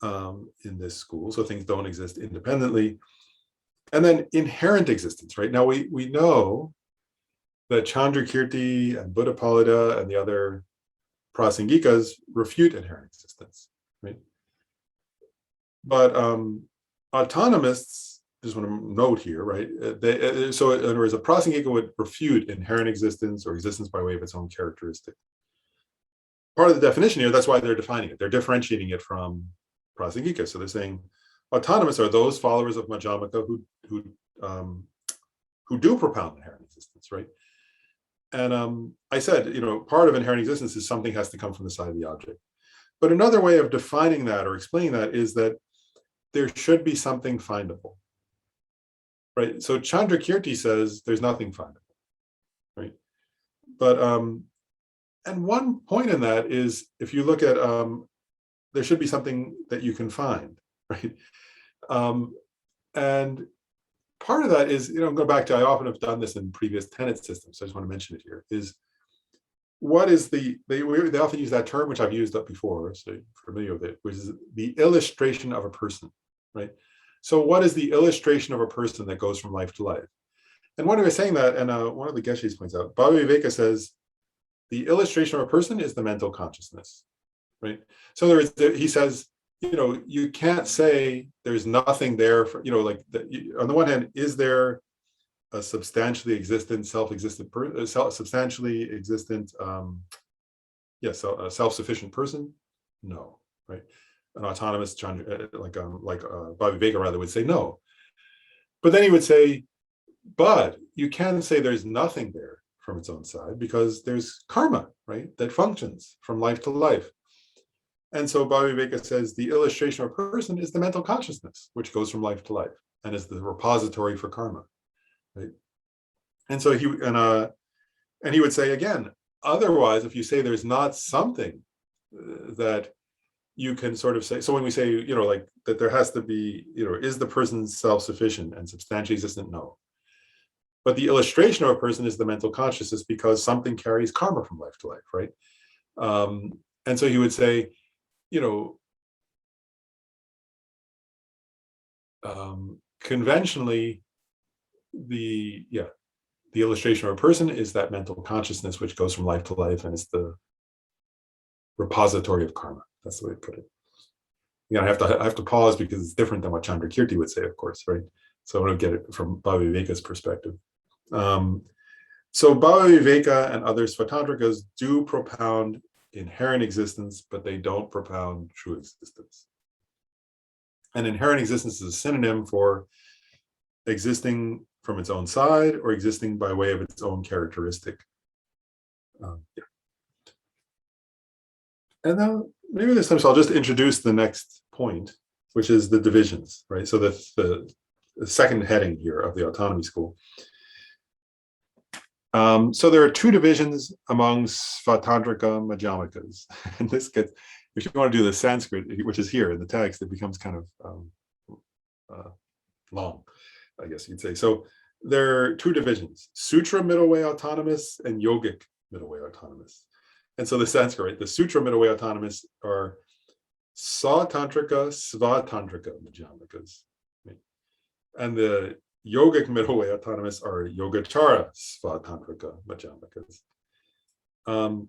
Speaker 1: In this school, so things don't exist independently. And then inherent existence, right? Now we know that Chandrakirti and Buddha Palada and the other prasangikas refute inherent existence, right? But autonomists, just want to note here, right? So in other words, a prasangika would refute inherent existence or existence by way of its own characteristic. Part of the definition here, that's why they're defining it. They're differentiating it from prasangika. So they're saying autonomous are those followers of Majamaca who do propound inherent existence, right? And I said, part of inherent existence is something has to come from the side of the object. But another way of defining that or explaining that is that there should be something findable, right? So Chandrakirti says there's nothing findable, right? But and one point in that is if you look at there should be something that you can find, right? And part of that is, go back to, I often have done this in previous tenet systems, so I just want to mention it here, is what is they often use that term, which I've used up before, so you're familiar with it, which is the illustration of a person, right? So what is the illustration of a person that goes from life to life? And when I was saying that, and one of the Geshes points out, Bhava Viveka says, the illustration of a person is the mental consciousness, right? So in other words, he says, you can't say there's nothing there for, on the one hand, is there a substantially existent, self-existent, substantially existent, a self-sufficient person? No, right? An autonomous, like Bhava Viveka rather would say no. But then he would say, But you can say there's nothing there from its own side because there's karma, right, that functions from life to life. And so Bhaviveka says the illustration of a person is the mental consciousness, which goes from life to life and is the repository for karma, right? And so he would say again, otherwise, if you say there's not something that you can sort of say, so when we say, like that there has to be, is the person self-sufficient and substantially existent? No. But the illustration of a person is the mental consciousness because something carries karma from life to life, right? And so he would say, conventionally, the illustration of a person is that mental consciousness which goes from life to life and is the repository of karma. That's the way to put it. I have to pause because it's different than what Chandrakirti would say, of course, right? So I want to get it from Bhaviveka's perspective. So Bhaviveka and other Svatantrikas do propound inherent existence, but they don't propound true existence. And inherent existence is a synonym for existing from its own side or existing by way of its own characteristic. And then maybe this time, so I'll just introduce the next point, which is the divisions, right? So the second heading here of the autonomy school. So there are two divisions among Svatantrika Majamakas. And this gets, if you want to do the Sanskrit, which is here in the text, it becomes kind of long, I guess you'd say. So there are two divisions, Sutra middle way autonomous and Yogic middle way autonomous. And so the Sanskrit, right? The Sutra middle way autonomous are Satantrika, Svatantrika Majamakas. Right? And the Yogic middle way autonomous are Yogacara Svatantrika Majamakas. And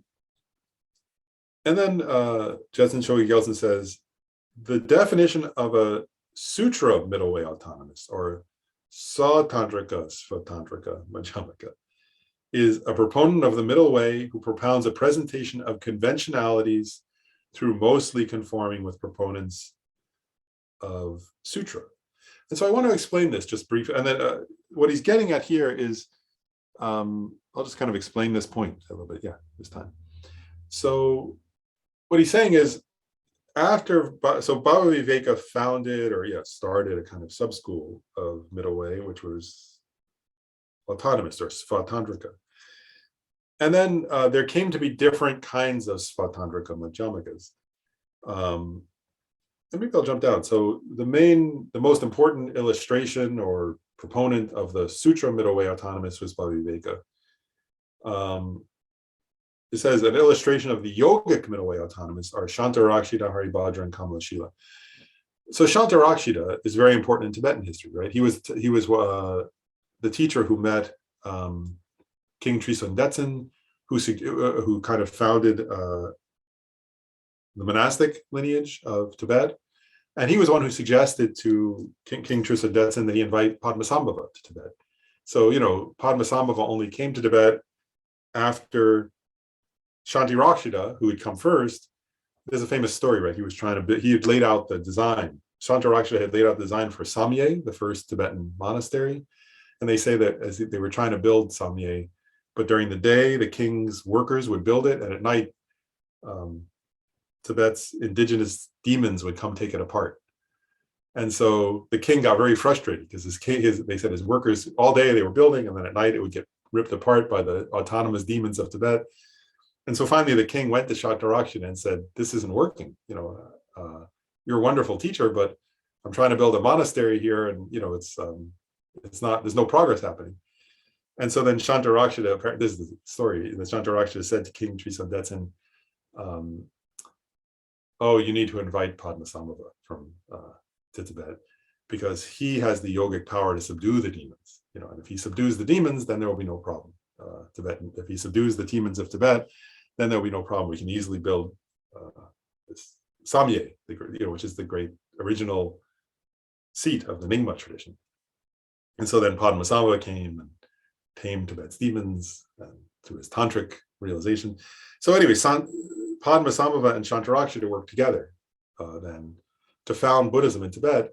Speaker 1: then Jetsun Chogi Gyaltsen says, the definition of a Sutra middle way autonomous or Satantrika Svatantrika Majamaka is a proponent of the middle way who propounds a presentation of conventionalities through mostly conforming with proponents of Sutra. And so I want to explain this just briefly. And then what he's getting at here is, I'll just kind of explain this point a little bit, this time. So what he's saying is, so Bhaviveka founded started a kind of sub-school of middle way, which was autonomous or Svatantrika. And then there came to be different kinds of Svatantrika Majamakas. And maybe I'll jump down. So the most important illustration or proponent of the Sutra middle way autonomous was Bhaviveka. It says an illustration of the yogic middle way autonomous are Shantarakshita, Haribhadra, and Kamalashila. So Shantarakshita is very important in Tibetan history, right? He was the teacher who met King Tristan Detsen, who kind of founded the monastic lineage of Tibet. And he was one who suggested to King Tristan Detsen that he invite Padmasambhava to Tibet. So, Padmasambhava only came to Tibet after Shantarakshita, who had come first. There's a famous story, right? He had laid out the design. Shantarakshita had laid out the design for Samye, the first Tibetan monastery. And they say that as they were trying to build Samye, but during the day, the king's workers would build it, and at night, Tibet's indigenous demons would come take it apart. And so the king got very frustrated because they said his workers, all day they were building, and then at night it would get ripped apart by the autonomous demons of Tibet. And so finally the king went to Shantarakshita and said, this isn't working. You're a wonderful teacher, but I'm trying to build a monastery here, and it's not, there's no progress happening. And so then Shantarakshita, this is the story, the Shantarakshita said to King Tristan Detsen, oh, you need to invite Padmasambhava to Tibet, because he has the yogic power to subdue the demons. And if he subdues the demons, then there will be no problem. If he subdues the demons of Tibet, then there will be no problem. We can easily build this Samye, which is the great original seat of the Nyingma tradition. And so then Padmasambhava came and tamed Tibet's demons and through his tantric realization. So anyway, Padmasambhava and Shantarakshita worked together then to found Buddhism in Tibet.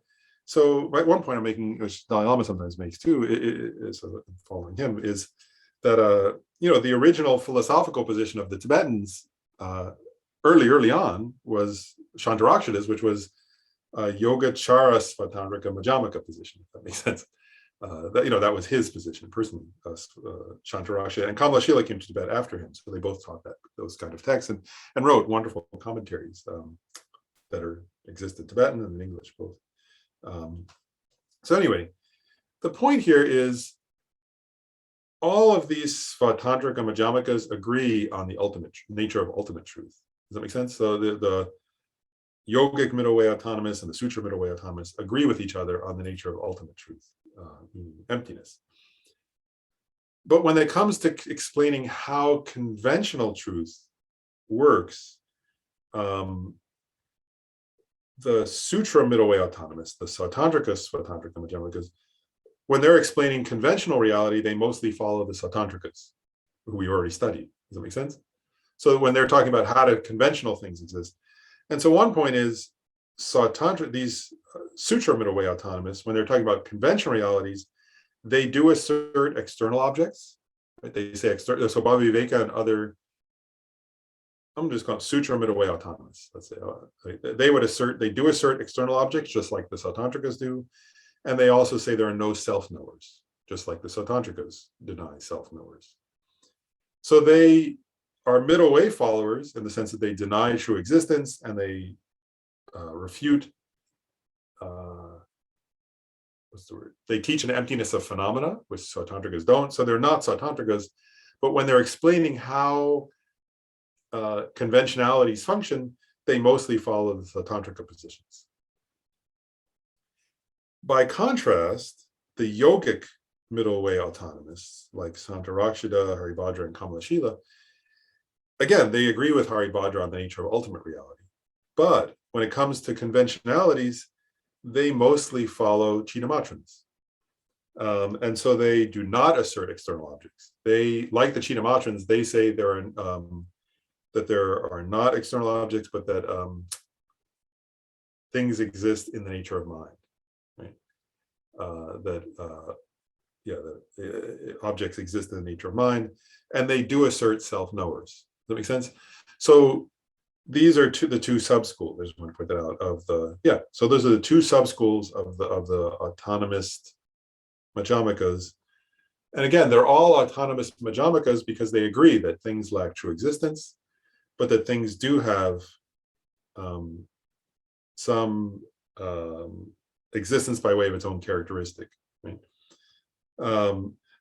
Speaker 1: So one point I'm making, which Dalai Lama sometimes makes too, is following him, is that the original philosophical position of the Tibetans early on was Shantarakshita's, which was Yogacara Svatantrika Majamaca position, if that makes sense. That was his position personally, Shantarakshita, and Kamalashila came to Tibet after him, so they both taught those kind of texts and wrote wonderful commentaries that exist in Tibetan and in English both. So anyway, the point here is all of these Svatantrika Majamakas agree on the ultimate nature of ultimate truth. Does that make sense? So the yogic middle way autonomous and the sutra middle way autonomous agree with each other on the nature of ultimate truth, meaning emptiness. But when it comes to explaining how conventional truth works, the sutra middle way autonomous, the Svatantrika Majamakas, when they're explaining conventional reality, they mostly follow the Svatantrikas, who we already studied. Does that make sense? So when they're talking about how do conventional things exist. And so one point is these sutra middle way autonomous, when they're talking about conventional realities, they do assert external objects. Right? They say external. So Bhava Viveka and other, I'm just calling sutra middle way autonomous. Let's say they do assert external objects, just like the Svatantrikas do. And they also say there are no self-knowers, just like the Svatantrikas deny self-knowers. So they are middle way followers in the sense that they deny true existence and they refute, what's the word? They teach an emptiness of phenomena, which Svatantrikas don't. So they're not Svatantrikas, but when they're explaining how conventionalities function, they mostly follow the Svatantrika positions. By contrast, the yogic middle way autonomists, like Santarakshita, Haribhadra, and Kamalashila, again, they agree with Haribhadra on the nature of ultimate reality. But when it comes to conventionalities, they mostly follow Chitamatrans. And so they do not assert external objects. They, like the Chitamatrans, they say that there are not external objects, but that things exist in the nature of mind. Right? Objects exist in the nature of mind, and they do assert self-knowers. Does that make sense? So these are the two sub-schools. I just want to point that out so those are the two sub-schools of the autonomous Majamakas. And again, they're all autonomous Majamakas because they agree that things lack true existence, but that things do have some existence by way of its own characteristic. Right?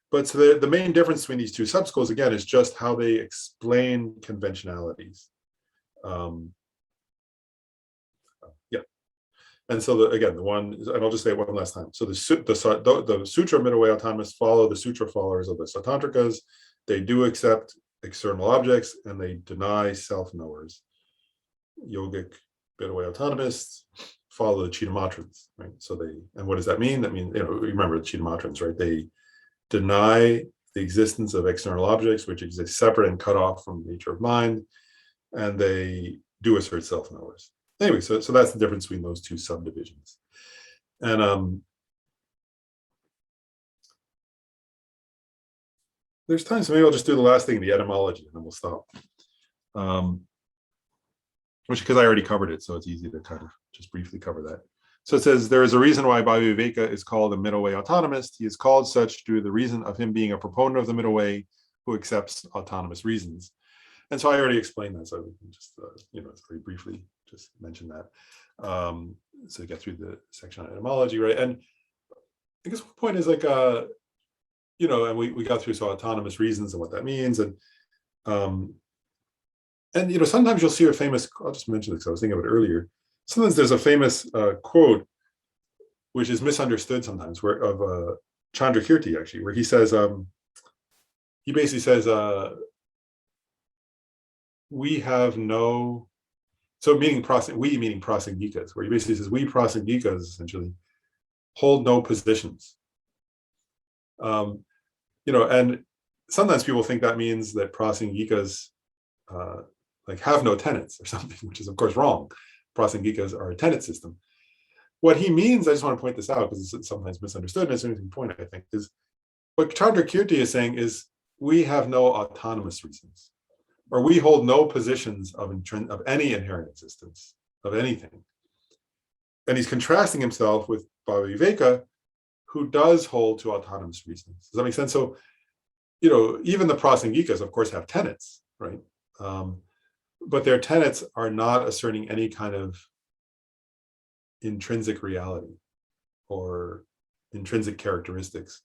Speaker 1: But so the main difference between these two sub-schools, again, is just how they explain conventionalities. And so again, and I'll just say it one last time. So the Sutra middle way autonomists follow the Sutra followers of the Svatantrikas. They do accept external objects and they deny self-knowers. Yogic middle way autonomists follow the Chitamatrans, right? So and what does that mean? That means, remember the Chitamatrans, right? They deny the existence of external objects, which exist separate and cut off from the nature of mind, and they do assert self-knowers. Anyway, so that's the difference between those two subdivisions. And there's time, so maybe I'll just do the last thing, the etymology, and then we'll stop. Which, because I already covered it, so it's easy to kind of just briefly cover that. So it says, there is a reason why Bhava Viveka is called a middle way autonomist. He is called such due to the reason of him being a proponent of the middle way who accepts autonomous reasons. And so I already explained that, so we can just, very briefly just mention that. So get through the section on etymology, right? And I guess one point is like, and we got through autonomous reasons and what that means. And sometimes you'll see a famous, I'll just mention this because I was thinking of it earlier. Sometimes there's a famous quote, which is misunderstood sometimes, of Chandrakirti, actually, where he says, he basically says, we have no, so meaning prasangikas, where he basically says, we prasangikas essentially hold no positions. And sometimes people think that means that prasangikas have no tenets or something, which is of course wrong. Prasangikas are a tenet system. what he means, I just want to point this out because it's sometimes misunderstood, and it's an interesting point, I think, is what Tantrica is saying is we have no autonomous reasons, or we hold no positions of any inherent existence, of anything. And he's contrasting himself with Bhava Viveka, who does hold to autonomous reasons. Does that make sense? So, even the Prasangikas, of course, have tenets, right? But their tenets are not asserting any kind of intrinsic reality or intrinsic characteristics.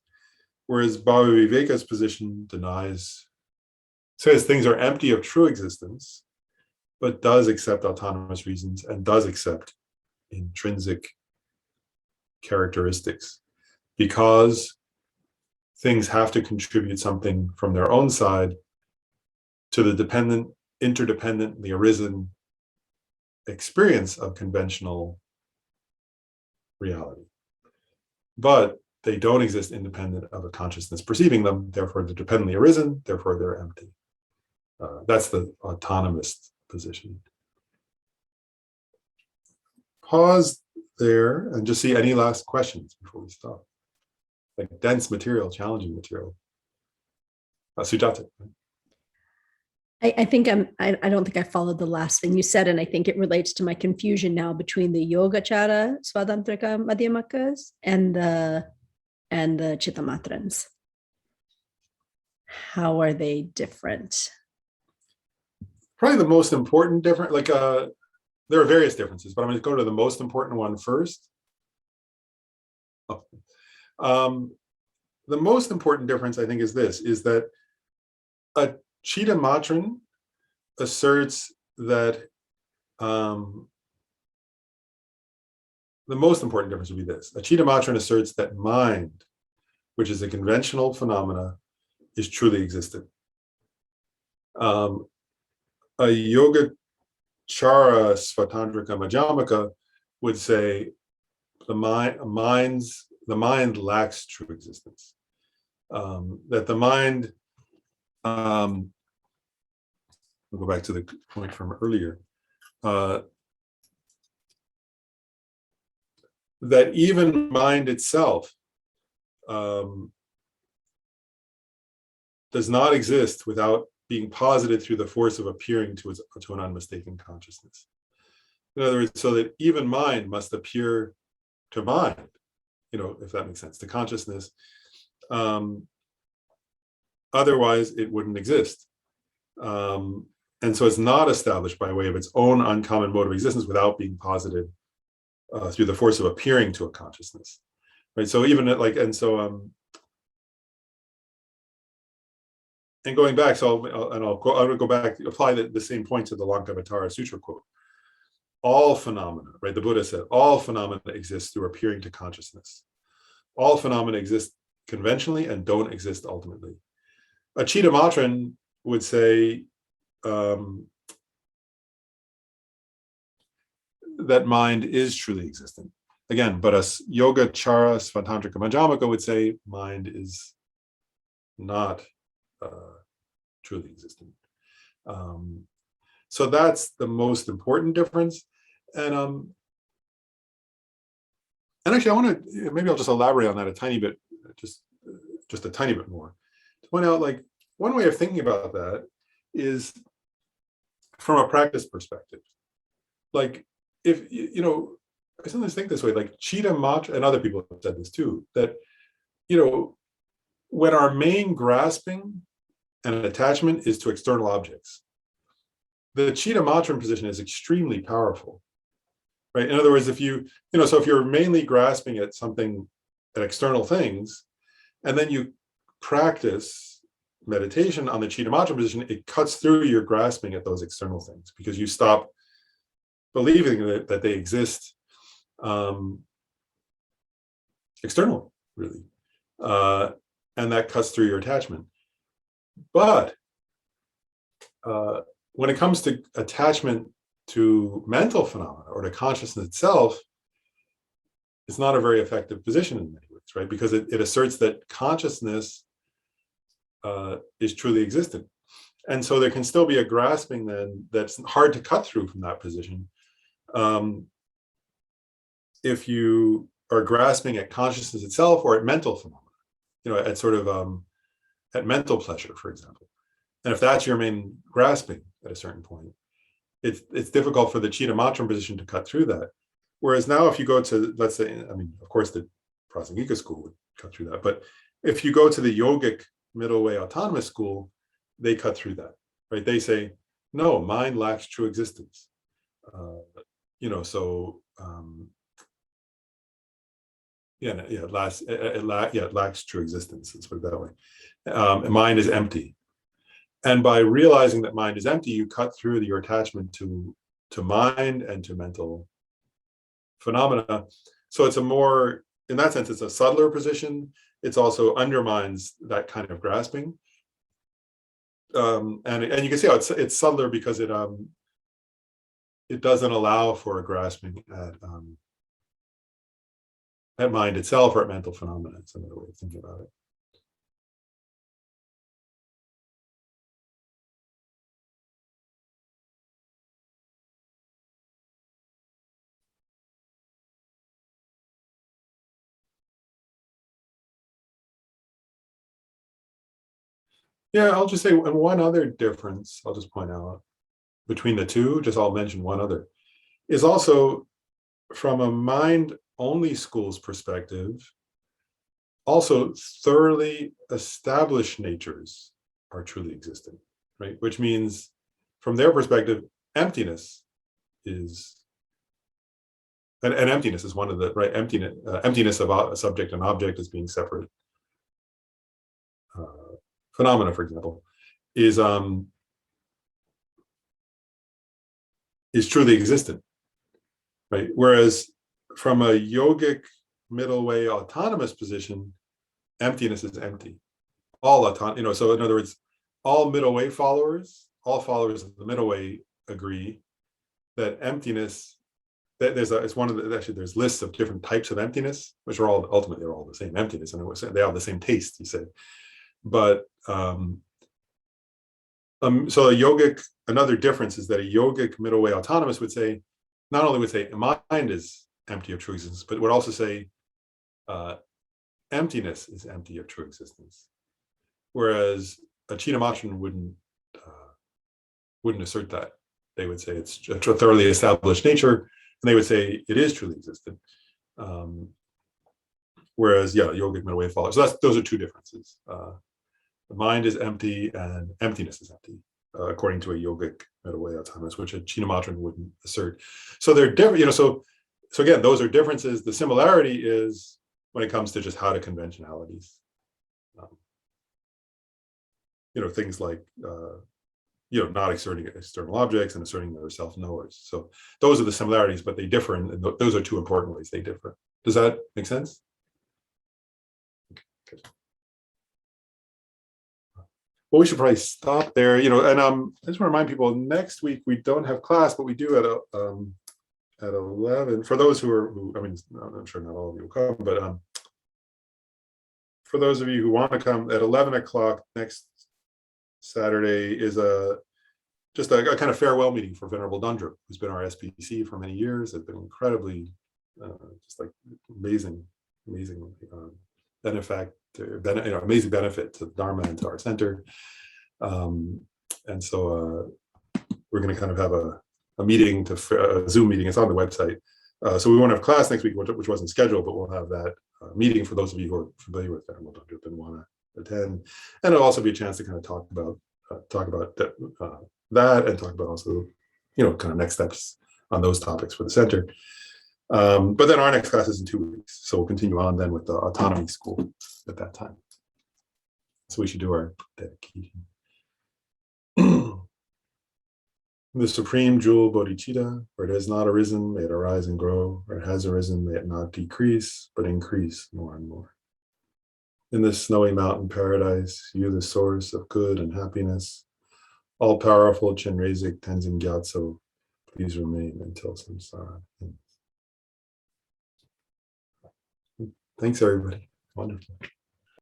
Speaker 1: Whereas Bhava Viveka's position says things are empty of true existence, but does accept autonomous reasons and does accept intrinsic characteristics, because things have to contribute something from their own side to the dependent, interdependently arisen experience of conventional reality. But they don't exist independent of a consciousness perceiving them, therefore they're dependently arisen, therefore they're empty. That's the autonomous position. Pause there and just see any last questions before we stop. Like dense material, challenging material. Sujata.
Speaker 4: I think I don't think I followed the last thing you said, and I think it relates to my confusion now between the Yogacara Svatantrika Madhyamakas and the Chittamatrans. How are they different?
Speaker 1: Probably the most important difference, there are various differences, but I'm going to go to the most important one first. The most important difference, I think, is that a Chittamatran asserts that the most important difference would be this. A Chittamatran asserts that mind, which is a conventional phenomena, is truly existent. A Yogacara Svatantrika Majamaca would say the mind lacks true existence. That the mind, I'll go back to the point from earlier, that even mind itself does not exist without being posited through the force of appearing to an unmistaken consciousness. In other words, so that even mind must appear to mind, if that makes sense, to consciousness. Otherwise, it wouldn't exist. And so it's not established by way of its own uncommon mode of existence without being posited through the force of appearing to a consciousness. Right. So even and going back, I'll go back, apply the same point to the Lankavatara Sutra quote. All phenomena, right? The Buddha said, all phenomena exist through appearing to consciousness. All phenomena exist conventionally and don't exist ultimately. A Chittamatran would say that mind is truly existent. Again, but a Yogacara Svatantrika Majamaka would say mind is not truly existent. So that's the most important difference. And actually, maybe I'll just elaborate on that a tiny bit, just a tiny bit more. To point out, one way of thinking about that is from a practice perspective. If I sometimes think this way, Chittamatran, and other people have said this too, that when our main grasping and attachment is to external objects, the Chittamatran position is extremely powerful, right? In other words, if you're mainly grasping at something, at external things, and then you practice meditation on the Chittamatran position, it cuts through your grasping at those external things because you stop believing that they exist externally, really. And that cuts through your attachment. But when it comes to attachment to mental phenomena or to consciousness itself, it's not a very effective position in many ways, right? Because it asserts that consciousness is truly existent. And so there can still be a grasping then that's hard to cut through from that position. if you are grasping at consciousness itself or at mental phenomena, at sort of at mental pleasure, for example. And if that's your main grasping at a certain point, it's difficult for the Chitta position to cut through that. Whereas now, if you go to, let's say, of course, the Prasangika school would cut through that. But if you go to the yogic middle way autonomous school, they cut through that, right? They say, no, mind lacks true existence. It lacks true existence. Let's put it that way. And mind is empty. And by realizing that mind is empty, you cut through your attachment to mind and to mental phenomena. So it's in that sense, it's a subtler position. It's also undermines that kind of grasping. And you can see how it's subtler because it doesn't allow for a grasping at mind itself or at mental phenomena. It's another way of thinking about it. Yeah, I'll just say one other difference, I'll just point out between the two, I'll mention one other, is also from a mind-only school's perspective, also thoroughly established natures are truly existent, right? Which means from their perspective, emptiness is, and emptiness is one of the, right, emptiness of a subject and object as being separate phenomena, for example, is truly existent, right? Whereas from a yogic middle way autonomous position, emptiness is empty. So in other words, all middle way followers, all followers of the middle way agree that emptiness, that there's lists of different types of emptiness, which are all ultimately they're all the same emptiness, and they have the same taste, he said. But so another difference is that a yogic middle way autonomous would say, not only would say mind is empty of true existence, but would also say emptiness is empty of true existence. Whereas a Chitta wouldn't assert that. They would say it's a thoroughly established nature, and they would say it is truly existent. Whereas, yogic middle way follows. So those are two differences. The mind is empty and emptiness is empty, according to a yogic middle way autonomous, which a Chitta wouldn't assert. So they're different, so again, those are differences. The similarity is when it comes to just how to conventionalities. Things like, not asserting external objects and asserting their self-knowers. So those are the similarities, but they differ, and those are two important ways they differ. Does that make sense? Okay. Well, we should probably stop there, and I just want to remind people, next week we don't have class, but we do at 11. For those I'm sure not all of you will come, but for those of you who want to come, at 11 o'clock next Saturday is just a kind of farewell meeting for Venerable Dundrup, who's been our SPC for many years. Has been incredibly, amazing amazing benefit to the Dharma and to our center. And so we're going to kind of have a meeting, a Zoom meeting. It's on the website. So we won't have class next week, which wasn't scheduled, but we'll have that meeting for those of you who are familiar with Venerable Dundrup and want to attend. And it'll also be a chance to kind of talk about that, and talk about also, kind of next steps on those topics for the center. But then our next class is in 2 weeks. So we'll continue on then with the autonomy school at that time. So we should do our dedication. The supreme jewel Bodhichitta, where it has not arisen, may it arise and grow. Where it has arisen, may it not decrease, but increase more and more. In this snowy mountain paradise, you the source of good and happiness, all-powerful Chenrezig Tenzin Gyatso, please remain until samsara ends. Thanks, everybody. Wonderful.